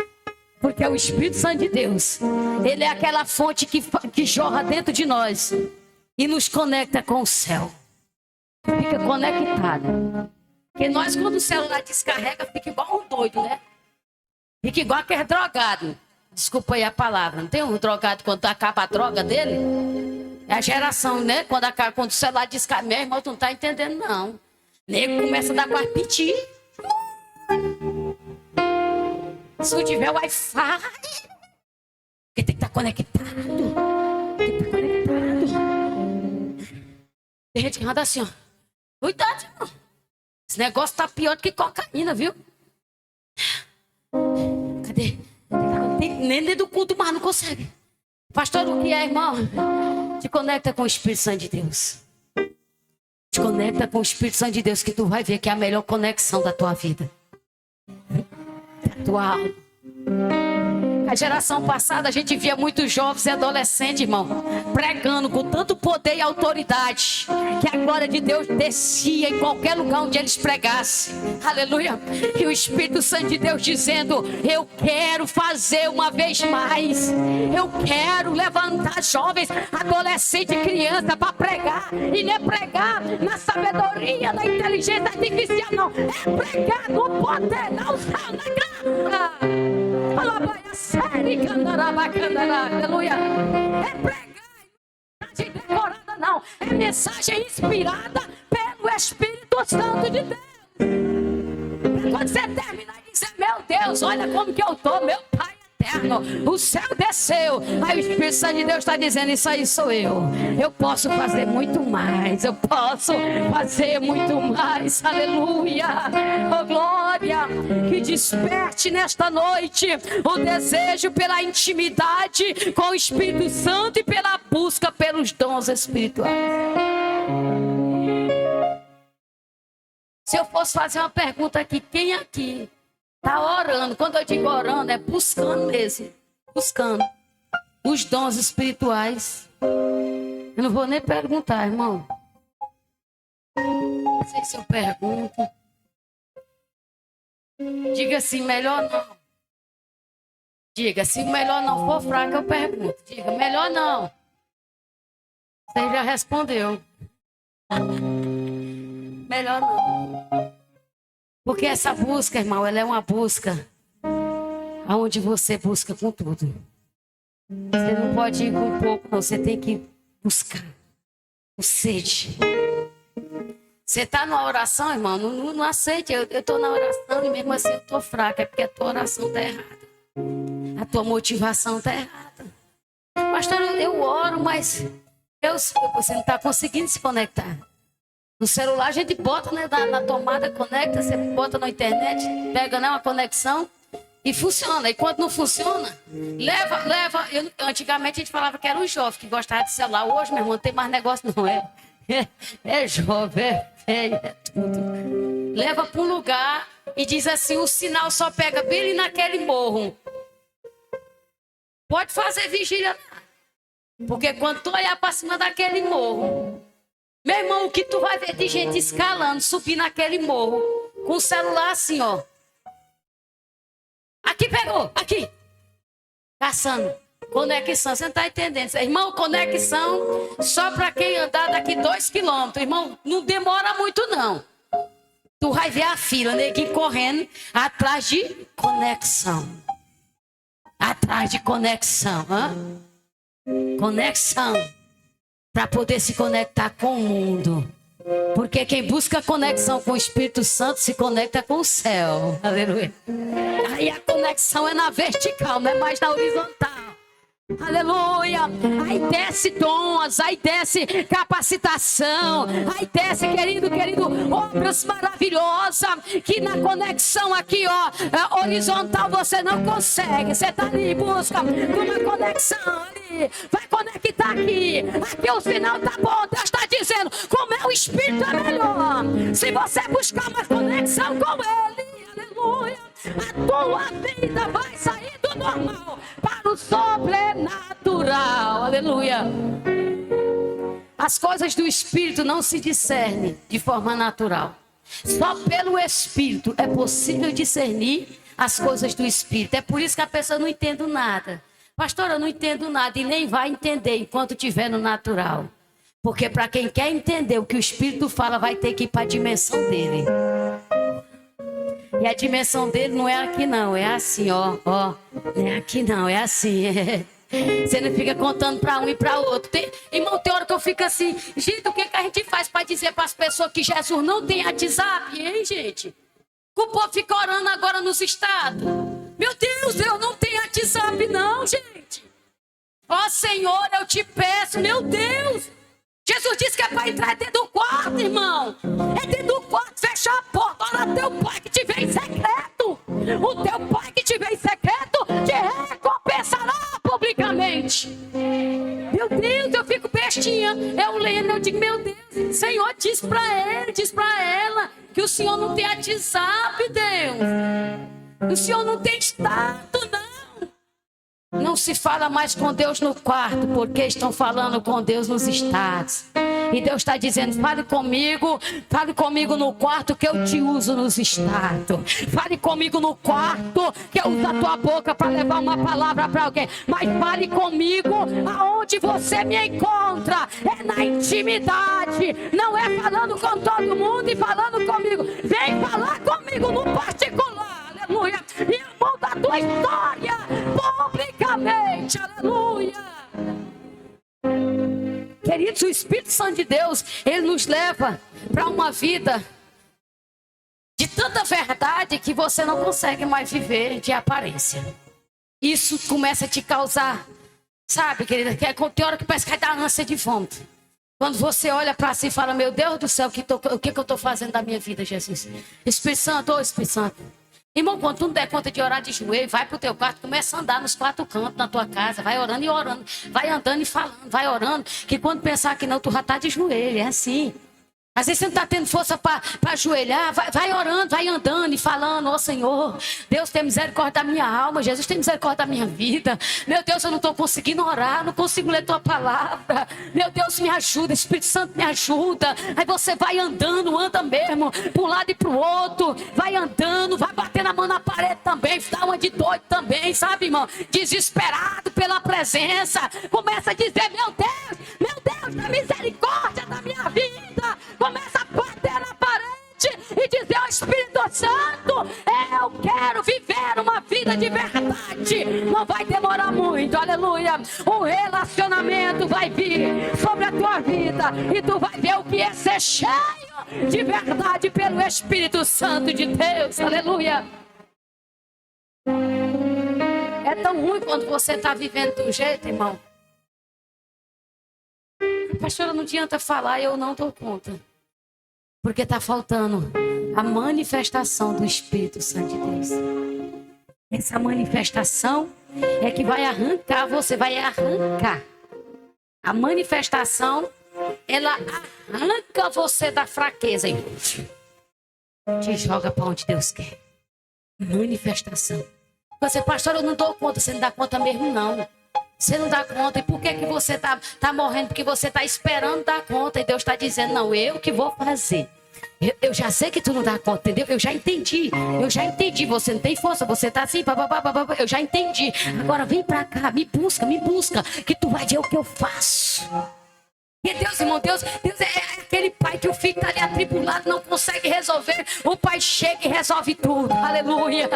Speaker 1: Porque é o Espírito Santo de Deus. Ele é aquela fonte que jorra dentro de nós e nos conecta com o céu. Fica conectado. Porque nós, quando o celular descarrega, fica igual um doido, né? Fica igual aquele drogado. Desculpa aí a palavra. Não tem um drogado quando acaba a droga dele? É a geração, né? Quando o celular descarrega. Meu irmão, tu não tá entendendo, não. Nego começa a dar quase piti. Se não tiver Wi-Fi, porque tem que estar conectado. Tem que estar conectado. Tem gente que anda assim, ó. Cuidado, irmão. Esse negócio tá pior do que cocaína, viu? Cadê? Nem dentro do culto mais não consegue. Pastor, o que é, irmão? Te conecta com o Espírito Santo de Deus. Te conecta com o Espírito Santo de Deus, que tu vai ver que é a melhor conexão da tua vida. Da tua alma. A geração passada a gente via muitos jovens e adolescentes, irmão, pregando com tanto poder e autoridade, que a glória de Deus descia em qualquer lugar onde eles pregassem. Aleluia. E o Espírito Santo de Deus dizendo: eu quero fazer uma vez mais. Eu quero levantar jovens, adolescentes e crianças para pregar. E não é pregar na sabedoria, na inteligência artificial, não. É pregar no poder, na unção, na graça. Aleluia. É pregar de decorada, não. É mensagem inspirada pelo Espírito Santo de Deus. Quando você terminar e dizer: meu Deus, olha como que eu tô, meu Pai eterno, o céu desceu. Aí o Espírito Santo de Deus está dizendo: isso aí sou eu. Eu posso fazer muito mais. Eu posso fazer muito mais. Aleluia. Oh, glória. Que desperte nesta noite o desejo pela intimidade com o Espírito Santo e pela busca pelos dons espirituais. Se eu fosse fazer uma pergunta aqui, quem aqui está orando? Quando eu digo orando, é buscando mesmo. Buscando os dons espirituais. Eu não vou nem perguntar, irmão. Não sei se eu pergunto. Diga assim: melhor não. Diga, se o melhor não for fraco, eu pergunto. Diga, melhor não. Você já respondeu. Melhor não. Porque essa busca, irmão, ela é uma busca onde você busca com tudo. Você não pode ir com pouco, não. Você tem que buscar com sede. Você está numa oração, irmão, não aceite. Eu estou na oração e mesmo assim eu estou fraca. É porque a tua oração está errada. A tua motivação está errada. Pastor, eu oro, mas você não está conseguindo se conectar. No celular a gente bota, né, na tomada, conecta, você bota na internet, pega, né, uma conexão e funciona. E quando não funciona, leva. Antigamente a gente falava que era um jovem que gostava de celular. Hoje, meu irmão, não tem mais negócio não. É jovem, é feio, é tudo. Leva para um lugar e diz assim: o sinal só pega bem ali naquele morro. Pode fazer vigília lá. Porque quando tu olhar para cima daquele morro, meu irmão, o que tu vai ver de gente escalando, subindo naquele morro, com o celular assim, ó. Aqui pegou, aqui. Caçando. Conexão, você não está entendendo. Irmão, conexão só para quem andar daqui 2 quilômetros. Irmão, não demora muito, não. Tu vai ver a fila, neguinho correndo atrás de conexão. Atrás de conexão, hã? Conexão. Para poder se conectar com o mundo. Porque quem busca conexão com o Espírito Santo se conecta com o céu. Aleluia. Aí a conexão é na vertical, não é mais na horizontal. Aleluia. Aí desce dons, aí desce capacitação, aí desce, querido, obras maravilhosas que na conexão aqui, ó, horizontal você não consegue. Você tá ali, busca uma conexão ali, vai conectar aqui. Aqui o sinal tá bom. Deus está dizendo: como é o Espírito é melhor. Se você buscar uma conexão com Ele, aleluia, a tua vida vai sair do normal para o sobrenatural. Aleluia. As coisas do Espírito não se discernem de forma natural. Só pelo Espírito é possível discernir as coisas do Espírito. É por isso que a pessoa não entende nada. Pastor, eu não entendo nada, e nem vai entender enquanto estiver no natural. Porque para quem quer entender o que o Espírito fala, vai ter que ir para a dimensão dele. E a dimensão dele não é aqui não, é assim, ó. Não é aqui não, é assim. Você não fica contando para um e para outro. Irmão, tem hora que eu fico assim, gente, o que a gente faz para dizer para as pessoas que Jesus não tem WhatsApp, hein, gente? O povo fica orando agora nos estados. Meu Deus, Deus não tem WhatsApp não, gente. Ó Senhor, eu te peço, meu Deus. Jesus disse que é para entrar dentro do quarto, irmão. É dentro do quarto, fechar a porta. Olha teu pai que te vê em secreto. O teu pai que te vê em secreto te recompensará publicamente. Meu Deus, eu fico bestinha. Eu lendo, eu digo, meu Deus, Senhor, diz para ele, diz para ela que o Senhor não tem WhatsApp, Deus. O Senhor não tem status, não. Não se fala mais com Deus no quarto, porque estão falando com Deus nos estados. E Deus está dizendo, fale comigo no quarto que eu te uso nos estados. Fale comigo no quarto que eu uso a tua boca para levar uma palavra para alguém. Mas fale comigo aonde você me encontra. É na intimidade. Não é falando com todo mundo e falando comigo. Vem falar comigo no particular. Aleluia. E muda a tua história publicamente. Aleluia. Queridos, o Espírito Santo de Deus, ele nos leva para uma vida de tanta verdade que você não consegue mais viver de aparência. Isso começa a te causar, sabe, querida, tem hora que parece que vai dar ânsia de vômito. Quando você olha para si e fala, meu Deus do céu, o que eu estou fazendo da minha vida, Jesus? Espírito Santo, ô Espírito Santo. Irmão, quando tu não der conta de orar de joelho, vai pro teu quarto, começa a andar nos quatro cantos na tua casa, vai orando e orando, vai andando e falando, vai orando, que quando pensar que não, tu já tá de joelho, é assim. Às vezes você não está tendo força para ajoelhar, vai orando, vai andando e falando, ó Senhor, Deus tem misericórdia da minha alma, Jesus tem misericórdia da minha vida. Meu Deus, eu não estou conseguindo orar, não consigo ler tua palavra. Meu Deus, me ajuda, Espírito Santo me ajuda. Aí você vai andando, anda mesmo, para um lado e para o outro, vai andando, vai batendo a mão na parede também, dá uma de doido também, sabe, irmão? Desesperado pela presença, começa a dizer, meu Deus, da misericórdia da minha vida. Começa a bater na parede e dizer ao Espírito Santo, eu quero viver uma vida de verdade. Não vai demorar muito, aleluia. O relacionamento vai vir sobre a tua vida e tu vai ver o que é ser cheio de verdade pelo Espírito Santo de Deus, aleluia. É tão ruim quando você está vivendo do jeito, irmão. Pastora, não adianta falar, eu não dou conta. Porque está faltando a manifestação do Espírito Santo de Deus. Essa manifestação é que vai arrancar, você vai arrancar. A manifestação, ela arranca você da fraqueza e te joga para onde Deus quer. Manifestação. Você, pastor, eu não dou conta. Você não dá conta mesmo, não. Você não dá conta. E por que você tá morrendo? Porque você está esperando dar conta. E Deus está dizendo, não, eu que vou fazer. Eu já sei que tu não dá conta, entendeu? Eu já entendi. Você não tem força, você tá assim, eu já entendi. Agora vem pra cá, me busca, que tu vai ver o que eu faço. E Deus, irmão, Deus é aquele pai que o filho está ali atribulado, não consegue resolver. O pai chega e resolve tudo. Aleluia.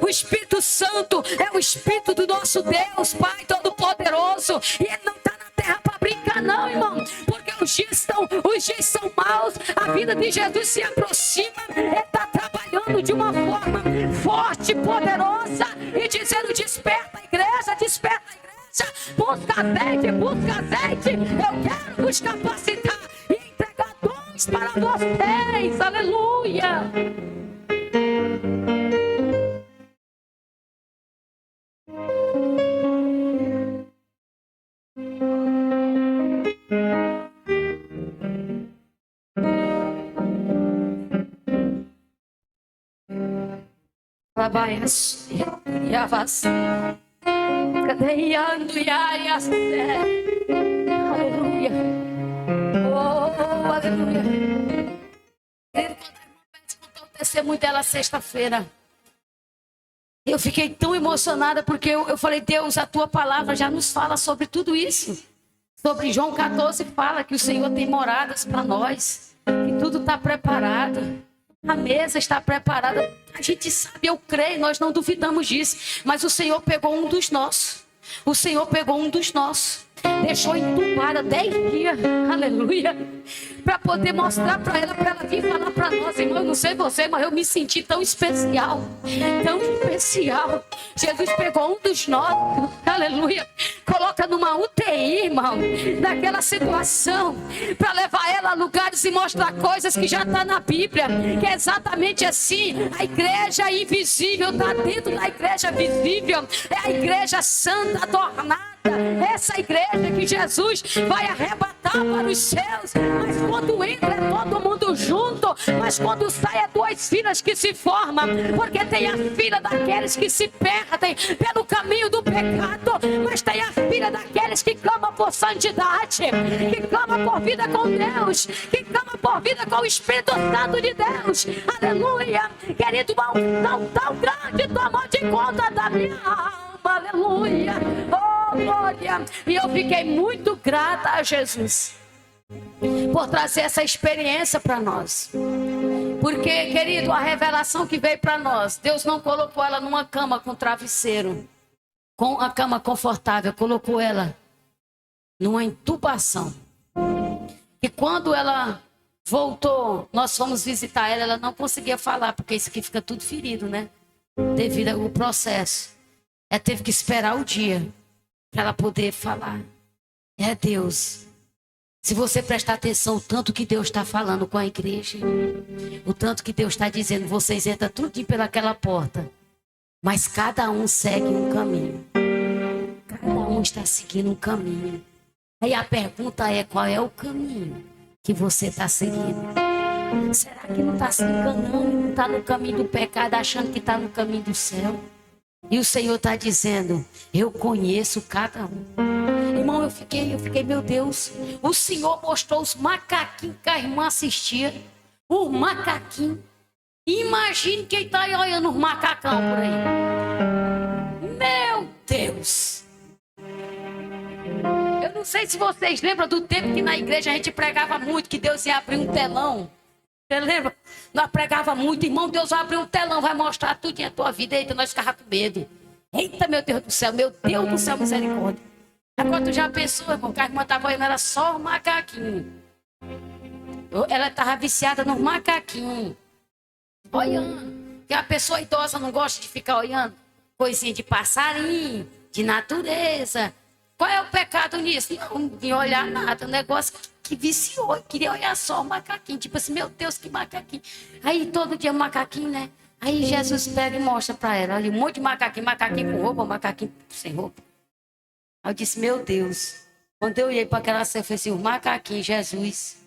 Speaker 1: O Espírito Santo é o Espírito do nosso Deus, Pai Todo-Poderoso. E Ele não está na terra para brincar, não, irmão. Porque os dias são maus. A vida de Jesus se aproxima. Ele está trabalhando de uma forma forte, poderosa. E dizendo, desperta a igreja, desperta a igreja. Busca azeite. Eu quero vos capacitar e entregar dons para vocês. Aleluia. Aleluia. Oh, aleluia. Quando a irmã Beth contou o testemunho dela sexta-feira, eu fiquei tão emocionada porque eu falei, Deus, a tua palavra já nos fala sobre tudo isso. Sobre João 14 fala que o Senhor tem moradas para nós, que tudo está preparado. A mesa está preparada. A gente sabe, eu creio, nós não duvidamos disso. Mas o Senhor pegou um dos nossos. O Senhor pegou um dos nossos, deixou entubada 10 dias, aleluia, para poder mostrar para ela vir falar para nós. Irmão, eu não sei você, mas eu me senti tão especial, tão especial. Jesus pegou um dos nossos, aleluia, coloca numa UTI, irmão, naquela situação, para levar ela a lugares e mostrar coisas que já está na Bíblia, que é exatamente assim. A igreja invisível está dentro da igreja visível, é a igreja santa, adornada. Essa igreja que Jesus vai arrebatar para os céus. Mas quando entra é todo mundo junto, mas quando sai é duas filas que se formam, porque tem a fila daqueles que se perdem pelo caminho do pecado, mas tem a fila daqueles que clamam por santidade, que clamam por vida com Deus, que clamam por vida com o Espírito Santo de Deus. Aleluia. Querido, uma unção tão grande tomou de conta da minha alma. Aleluia. Oh, glória. E eu fiquei muito grata a Jesus por trazer essa experiência para nós. Porque, querido, a revelação que veio para nós, Deus não colocou ela numa cama com travesseiro, com a cama confortável, colocou ela numa intubação. E quando ela voltou, nós fomos visitar ela, ela não conseguia falar, porque isso aqui fica tudo ferido, né? Devido ao processo. Ela teve que esperar o dia para ela poder falar. É Deus. Se você prestar atenção, o tanto que Deus está falando com a igreja, o tanto que Deus está dizendo, vocês entram tudo pelaquela porta, mas cada um segue um caminho. Cada um está seguindo um caminho. Aí a pergunta é, qual é o caminho que você está seguindo? Será que não está se enganando, não está no caminho do pecado, achando que está no caminho do céu? E o Senhor está dizendo, eu conheço cada um. Irmão, eu fiquei, meu Deus. O Senhor mostrou os macaquinhos que a irmã assistia. Os macaquinhos. Imagine quem está olhando os macacão por aí. Meu Deus. Eu não sei se vocês lembram do tempo que na igreja a gente pregava muito, que Deus ia abrir um telão. Você lembra? Nós pregava muito, irmão, Deus vai abrir um telão, vai mostrar tudo em tua vida. Eita, nós ficávamos com medo. Eita, meu Deus do céu, misericórdia. Agora tu já pensou, irmão, que a irmã estava olhando, era só um macaquinho. Ela estava viciada no macaquinho. Olhando. Que a pessoa idosa não gosta de ficar olhando coisinha de passarinho, de natureza. Qual é o pecado nisso? Não, de olhar nada, um negócio que viciou, queria olhar só o macaquinho, tipo assim, meu Deus, que macaquinho. Aí todo dia macaquinho, né? Aí Jesus pega e mostra para ela, olha, um monte de macaquinho, macaquinho com roupa, macaquinho sem roupa. Aí eu disse, meu Deus, quando eu olhei para aquela cena, eu falei assim, o macaquinho, Jesus,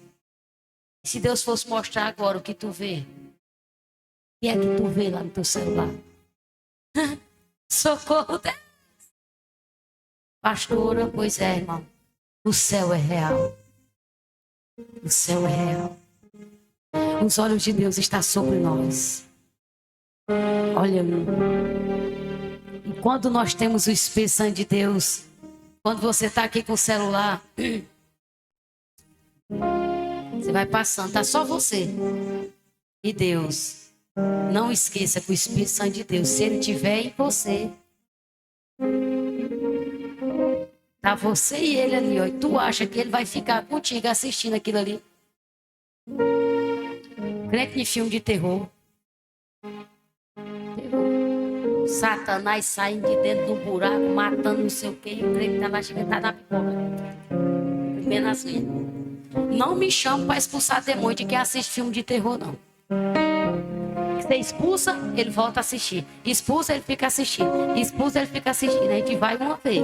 Speaker 1: se Deus fosse mostrar agora o que tu vê, o que é que tu vê lá no teu celular? Socorro, Deus. Pastora, pois é, irmão, o céu é real. O céu é real. Os olhos de Deus estão sobre nós. Olha, e quando nós temos o Espírito Santo de Deus, quando você está aqui com o celular, você vai passando, tá só você e Deus. Não esqueça que o Espírito Santo de Deus, se ele estiver em você, tá você e ele ali, ó. E tu acha que ele vai ficar contigo assistindo aquilo ali? Crente em filme de terror. Satanás saindo de dentro do buraco, matando não sei o que, e o crente tá lá chegando, tá na pipoca. Comendo as unhas. Não me chama para expulsar demônio de quem assiste filme de terror, não. Você expulsa, ele volta a assistir. Expulsa, ele fica assistindo. Expulsa, ele fica assistindo. A gente vai uma vez.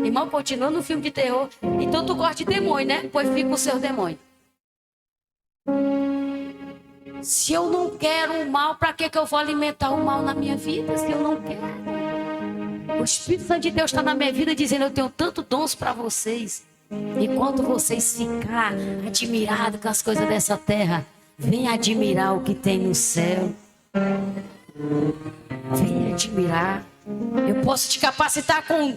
Speaker 1: Irmão, continua no filme de terror. Então tu gosta de demônio, né? Pois fica com o seu demônio. Se eu não quero o mal, para que eu vou alimentar o mal na minha vida? Se eu não quero. O Espírito Santo de Deus está na minha vida dizendo, eu tenho tanto dons para vocês. Enquanto vocês ficarem admirados com as coisas dessa terra, vem admirar o que tem no céu. Vem admirar. Eu posso te capacitar com um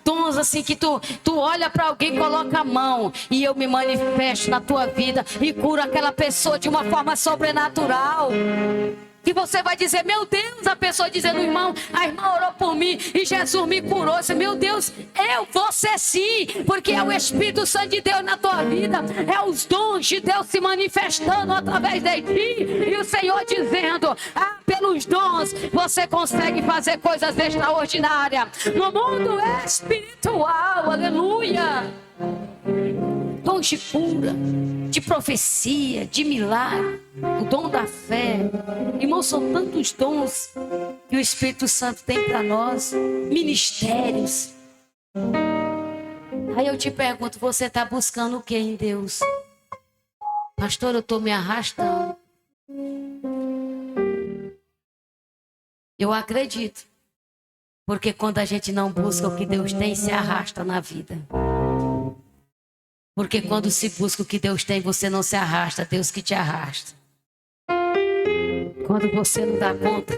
Speaker 1: dons assim que tu olha para alguém, coloca a mão e eu me manifesto na tua vida e curo aquela pessoa de uma forma sobrenatural. que você vai dizer, meu Deus, a pessoa dizendo, irmão, a irmã orou por mim e Jesus me curou. Você, meu Deus, eu vou ser sim, porque é o Espírito Santo de Deus na tua vida, é os dons de Deus se manifestando através de ti, e o Senhor dizendo, pelos dons você consegue fazer coisas extraordinárias no mundo espiritual, aleluia. Dons de cura, de profecia, de milagre, o dom da fé. Irmãos, são tantos dons que o Espírito Santo tem para nós, ministérios. Aí eu te pergunto, você está buscando o que em Deus? Pastor, eu estou me arrastando. Eu acredito, porque quando a gente não busca o que Deus tem, se arrasta na vida. Porque quando se busca o que Deus tem, você não se arrasta, Deus que te arrasta. Quando você não dá conta,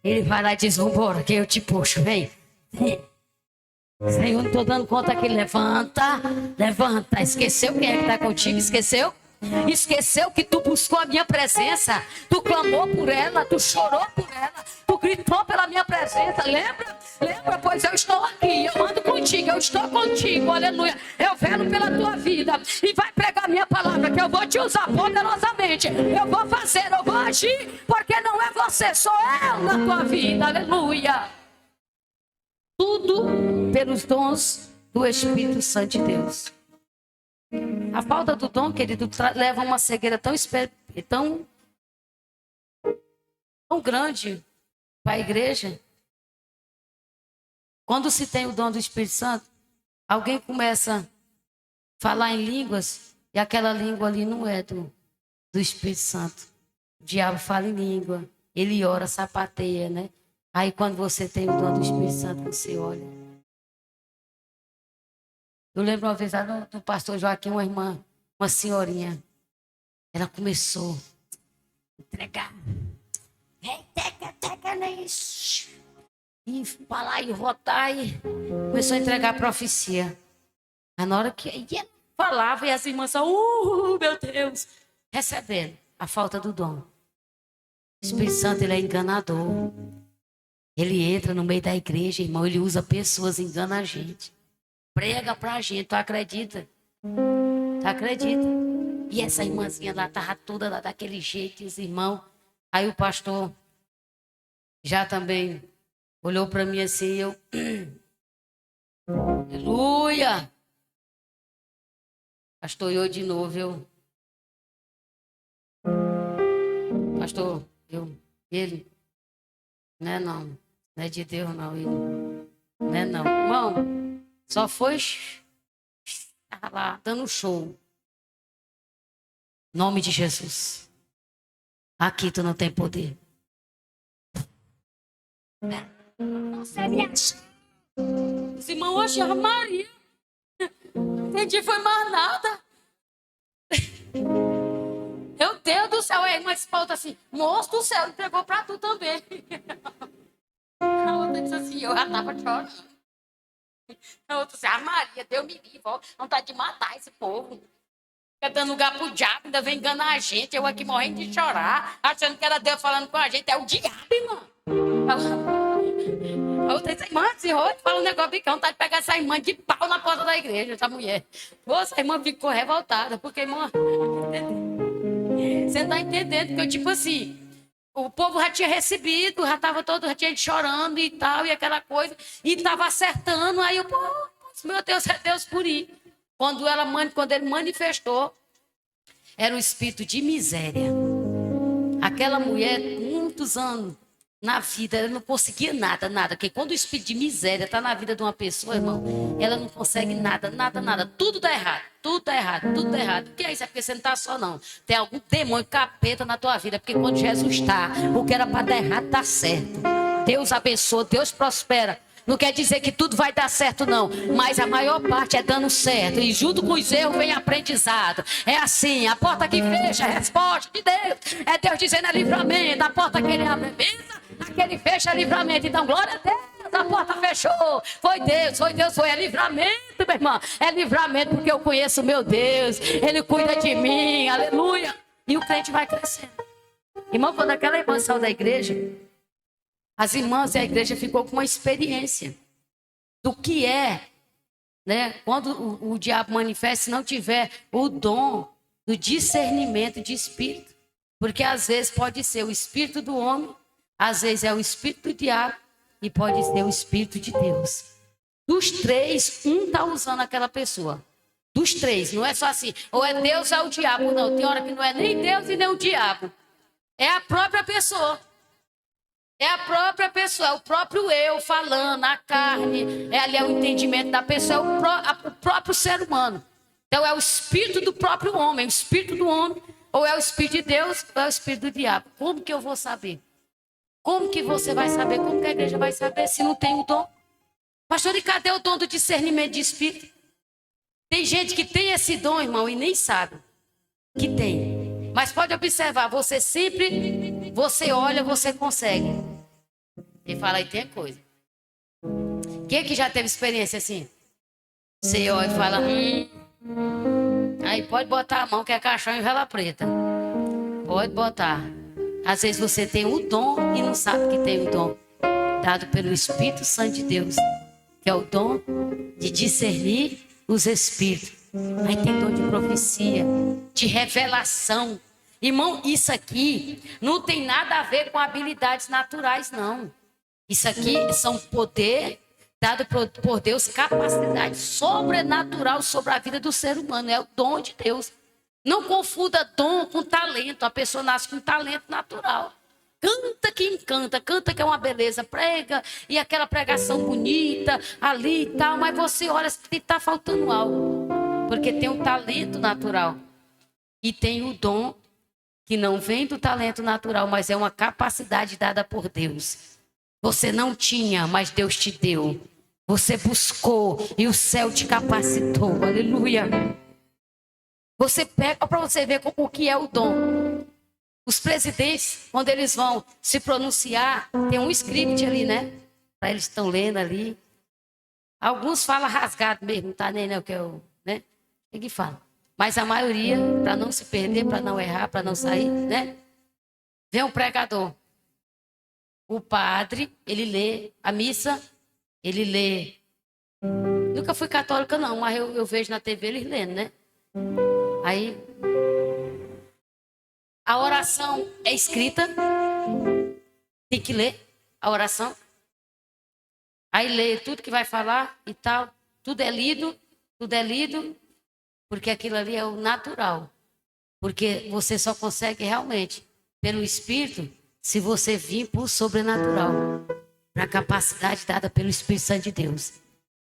Speaker 1: Ele vai lá e diz, vambora, que eu te puxo, vem. Senhor, não estou dando conta aqui, levanta. Esqueceu quem é que está contigo, esqueceu? Esqueceu que tu buscou a minha presença, tu clamou por ela, tu chorou por ela, tu gritou pela minha presença, lembra? Pois eu estou aqui, eu ando contigo, eu estou contigo, aleluia, eu velo pela tua vida, e vai pregar a minha palavra, que eu vou te usar poderosamente, eu vou fazer, eu vou agir, porque não é você, sou eu na tua vida, aleluia. Tudo pelos dons do Espírito Santo de Deus. A falta do dom, querido, leva a uma cegueira tão grande para a igreja. Quando se tem o dom do Espírito Santo, alguém começa a falar em línguas e aquela língua ali não é do Espírito Santo. O diabo fala em língua, ele ora, sapateia, né? Aí quando você tem o dom do Espírito Santo, você olha. Eu lembro uma vez lá do pastor Joaquim, uma irmã, uma senhorinha. Ela começou a entregar. E falar e rotar. E começou a entregar a profecia. Aí na hora que ela falava, e as irmãs só, meu Deus, recebendo a falta do dom. O Espírito Santo, ele é enganador. Ele entra no meio da igreja, irmão, ele usa pessoas, engana a gente. Prega pra gente, tu acredita? Tu acredita? E essa irmãzinha lá tava toda lá daquele jeito, os irmãos. Aí o pastor já também olhou pra mim assim, eu... Aleluia! Pastor, eu de novo, eu... Pastor, ele... Não é de Deus não, ele... Não, irmão... Só foi lá, dando show. Nome de Jesus. Aqui tu não tem poder. Você me acha? Os irmãos hoje, a Maria. Não entendi, foi mais nada. Meu Deus do céu, a irmã falta assim, moço do céu, entregou pra tu também. A outra disse assim, eu já tava chorando. A outra disse, Maria, Deus me livre, vontade de matar esse povo. Fica dando lugar pro diabo, ainda vem enganar a gente. Eu aqui morrendo de chorar, achando que era Deus falando com a gente. É o diabo, irmã. A outra disse, irmã, fala um negócio bicão, vontade de pegar essa irmã de pau na porta da igreja, essa mulher. Essa irmã ficou revoltada, porque, irmã, você não tá entendendo, porque, tipo assim, o povo já tinha recebido, já tinha gente chorando e tal, e aquela coisa, e estava acertando, aí o povo, meu Deus, é Deus por ir. Quando ele manifestou, era um espírito de miséria. Aquela mulher, muitos anos na vida, ela não conseguia nada. Porque quando o espírito de miséria está na vida de uma pessoa, irmão, ela não consegue nada. Tudo dá errado. O que é isso? É porque você não está só, não. Tem algum demônio, capeta na tua vida. Porque quando Jesus está, o que era para dar errado, dá certo. Deus abençoa, Deus prospera. Não quer dizer que tudo vai dar certo, não. Mas a maior parte é dando certo. E junto com os erros vem aprendizado. É assim, a porta que fecha, a resposta de Deus. É Deus dizendo, é livramento. A porta que ele abre é bênção, a que ele fecha é livramento. Então, glória a Deus, a porta fechou. Foi Deus, é livramento, meu irmão. É livramento porque eu conheço o meu Deus. Ele cuida de mim, aleluia. E o crente vai crescendo. Irmão, quando aquela irmã saiu da igreja, as irmãs e a igreja ficou com uma experiência do que é, né? Quando o diabo manifesta, se não tiver o dom do discernimento de espírito. Porque às vezes pode ser o espírito do homem, às vezes é o espírito do diabo e pode ser o espírito de Deus. Dos três, um está usando aquela pessoa. Dos três, não é só assim, ou é Deus ou é o diabo, não. Tem hora que não é nem Deus e nem o diabo. É a própria pessoa. É a própria pessoa, é o próprio eu falando, a carne, ali é o entendimento da pessoa, é o próprio ser humano. Então é o espírito do próprio homem, o espírito do homem, ou é o espírito de Deus, ou é o espírito do diabo. Como que eu vou saber? Como que você vai saber? Como que a igreja vai saber se não tem o dom? Pastor, e cadê o dom do discernimento de espírito? Tem gente que tem esse dom, irmão, e nem sabe que tem. Mas pode observar, você sempre, você olha, você consegue. E fala, aí tem coisa. Quem é que já teve experiência assim? Você olha e fala, aí pode botar a mão que é caixão e vela preta. Pode botar. Às vezes você tem o dom e não sabe que tem o dom. Dado pelo Espírito Santo de Deus. Que é o dom de discernir os espíritos. Aí tem dom de profecia, de revelação. Irmão, isso aqui não tem nada a ver com habilidades naturais, não. Isso aqui são poder dado por Deus, capacidade sobrenatural sobre a vida do ser humano. É o dom de Deus. Não confunda dom com talento. A pessoa nasce com talento natural. Canta que encanta, canta que é uma beleza, prega, e aquela pregação bonita ali e tal, mas você olha que está faltando algo. Porque tem um talento natural. E tem o dom que não vem do talento natural, mas é uma capacidade dada por Deus. Você não tinha, mas Deus te deu. Você buscou e o céu te capacitou. Aleluia. Você pega para você ver o que é o dom. Os presidentes, quando eles vão se pronunciar, tem um script ali, né? Para eles estão lendo ali. Alguns falam rasgado mesmo, não tá nem o que eu, né? O que fala? Mas a maioria, para não se perder, para não errar, para não sair, né? Vem um pregador. O padre, ele lê a missa, ele lê. Nunca fui católica não, mas eu vejo na TV eles lendo, né? Aí a oração é escrita, tem que ler a oração. Aí lê tudo que vai falar e tal, tudo é lido, porque aquilo ali é o natural. Porque você só consegue realmente, pelo Espírito, se você vir por sobrenatural, para a capacidade dada pelo Espírito Santo de Deus.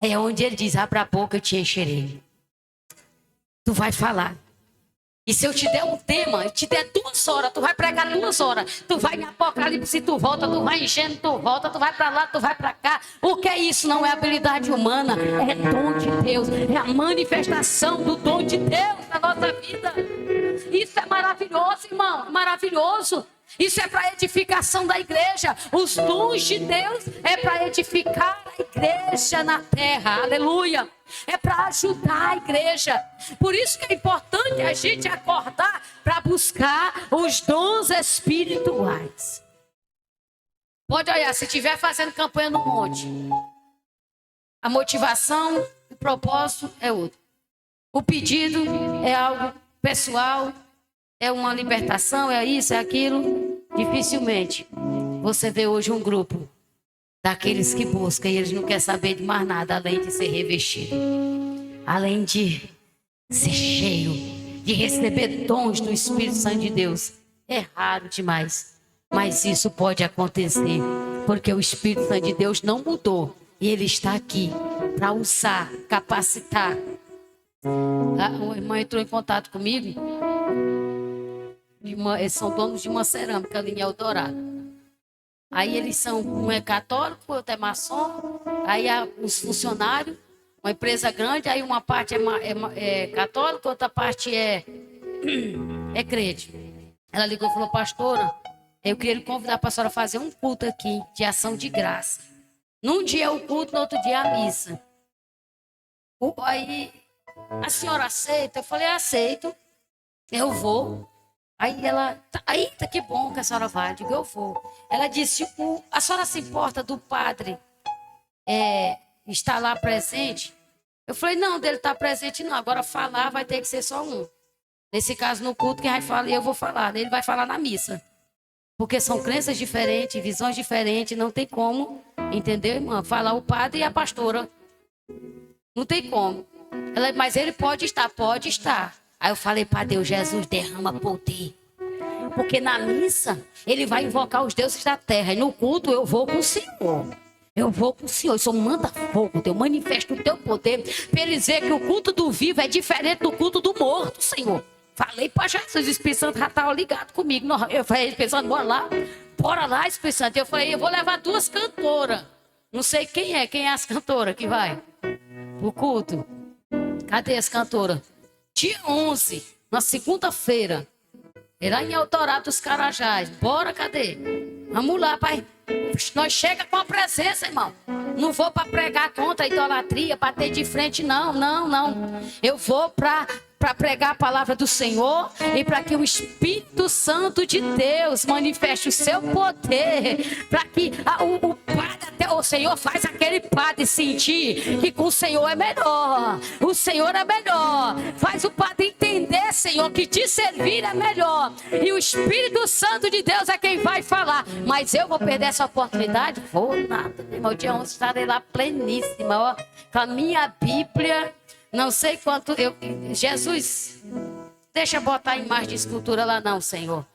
Speaker 1: É onde ele diz, abra a boca, eu te encherei. Tu vai falar. E se eu te der um tema, eu te der 2 horas, tu vai pregar 2 horas. Tu vai em Apocalipse, tu volta, tu vai enchendo, tu volta, tu vai para lá, tu vai para cá. O que é isso? Não é habilidade humana, é dom de Deus. É a manifestação do dom de Deus na nossa vida. Isso é maravilhoso, irmão, maravilhoso. Isso é para edificação da igreja. Os dons de Deus é para edificar a igreja na terra. Aleluia. É para ajudar a igreja. Por isso que é importante a gente acordar para buscar os dons espirituais. Pode olhar, se estiver fazendo campanha no monte, a motivação, o propósito é outro. O pedido é algo pessoal, é uma libertação, é isso, é aquilo. Dificilmente você vê hoje um grupo daqueles que buscam e eles não querem saber de mais nada, além de ser revestido, além de ser cheio, de receber dons do Espírito Santo de Deus. É raro demais, mas isso pode acontecer, porque o Espírito Santo de Deus não mudou e ele está aqui para usar, capacitar. Uma irmã entrou em contato comigo. Eles são donos de uma cerâmica ali em Eldorado. Aí eles são, um é católico, outro é maçom. Aí os funcionários, uma empresa grande, aí uma parte é católica, outra parte é crente. Ela ligou e falou, pastora, eu queria lhe convidar para a senhora fazer um culto aqui de ação de graça. Num dia é o culto, no outro dia a missa. Aí a senhora aceita? Eu falei, aceito, eu vou. Aí ela, eita, que bom que a senhora vai. Eu digo, eu vou. Ela disse, a senhora se importa do padre estar lá presente? Eu falei, não, dele estar presente não. Agora falar vai ter que ser só um. Nesse caso, no culto, quem vai falar, eu vou falar. Ele vai falar na missa. Porque são crenças diferentes, visões diferentes. Não tem como, entendeu, irmã? Falar o padre e a pastora. Não tem como. Mas ele pode estar, pode estar. Aí eu falei para Deus, Jesus, derrama poder. Porque na missa, ele vai invocar os deuses da terra. E no culto, eu vou com o Senhor. Eu vou com o Senhor. Eu sou manda-fogo. Eu manifesto o teu poder. Para ele dizer que o culto do vivo é diferente do culto do morto, Senhor. Falei para Jesus. O Espírito Santo já estava ligado comigo. Eu falei, pensando, bora lá, Espírito Santo. Eu falei, eu vou levar 2 cantoras. Não sei quem é as cantoras que vai pro culto. Cadê as cantoras? Dia 11, na segunda-feira. Lá em Eldorado dos Carajás. Bora, cadê? Vamos lá, pai. Nós chega com a presença, irmão. Não vou para pregar contra a idolatria, bater de frente, não. Eu vou para pregar a palavra do Senhor e para que o Espírito Santo de Deus manifeste o seu poder, para que o padre, até o Senhor faz aquele padre sentir que com o Senhor é melhor. O Senhor é melhor. Faz o padre entender, Senhor, que te servir é melhor. E o Espírito Santo de Deus é quem vai falar. Mas eu vou perder essa oportunidade? Vou nada, meu irmão. Dia 11 estarei lá pleníssima, ó, com a minha Bíblia. Não sei quanto Jesus, deixa eu botar a imagem de escultura lá não, Senhor.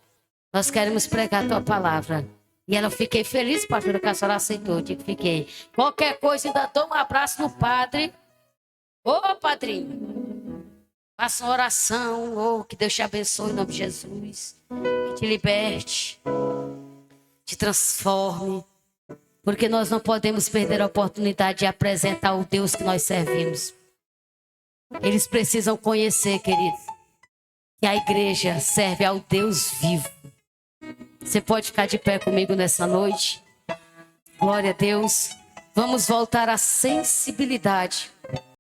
Speaker 1: Nós queremos pregar a tua palavra. E ela, fiquei feliz, pastora, que a senhora aceitou. Digo, fiquei. Qualquer coisa, ainda dou um abraço no padre. Ô, padrinho, faça uma oração. Que Deus te abençoe em nome de Jesus. Que te liberte, te transforme. Porque nós não podemos perder a oportunidade de apresentar o Deus que nós servimos. Eles precisam conhecer, queridos, que a igreja serve ao Deus vivo. Você pode ficar de pé comigo nessa noite? Glória a Deus. Vamos voltar à sensibilidade.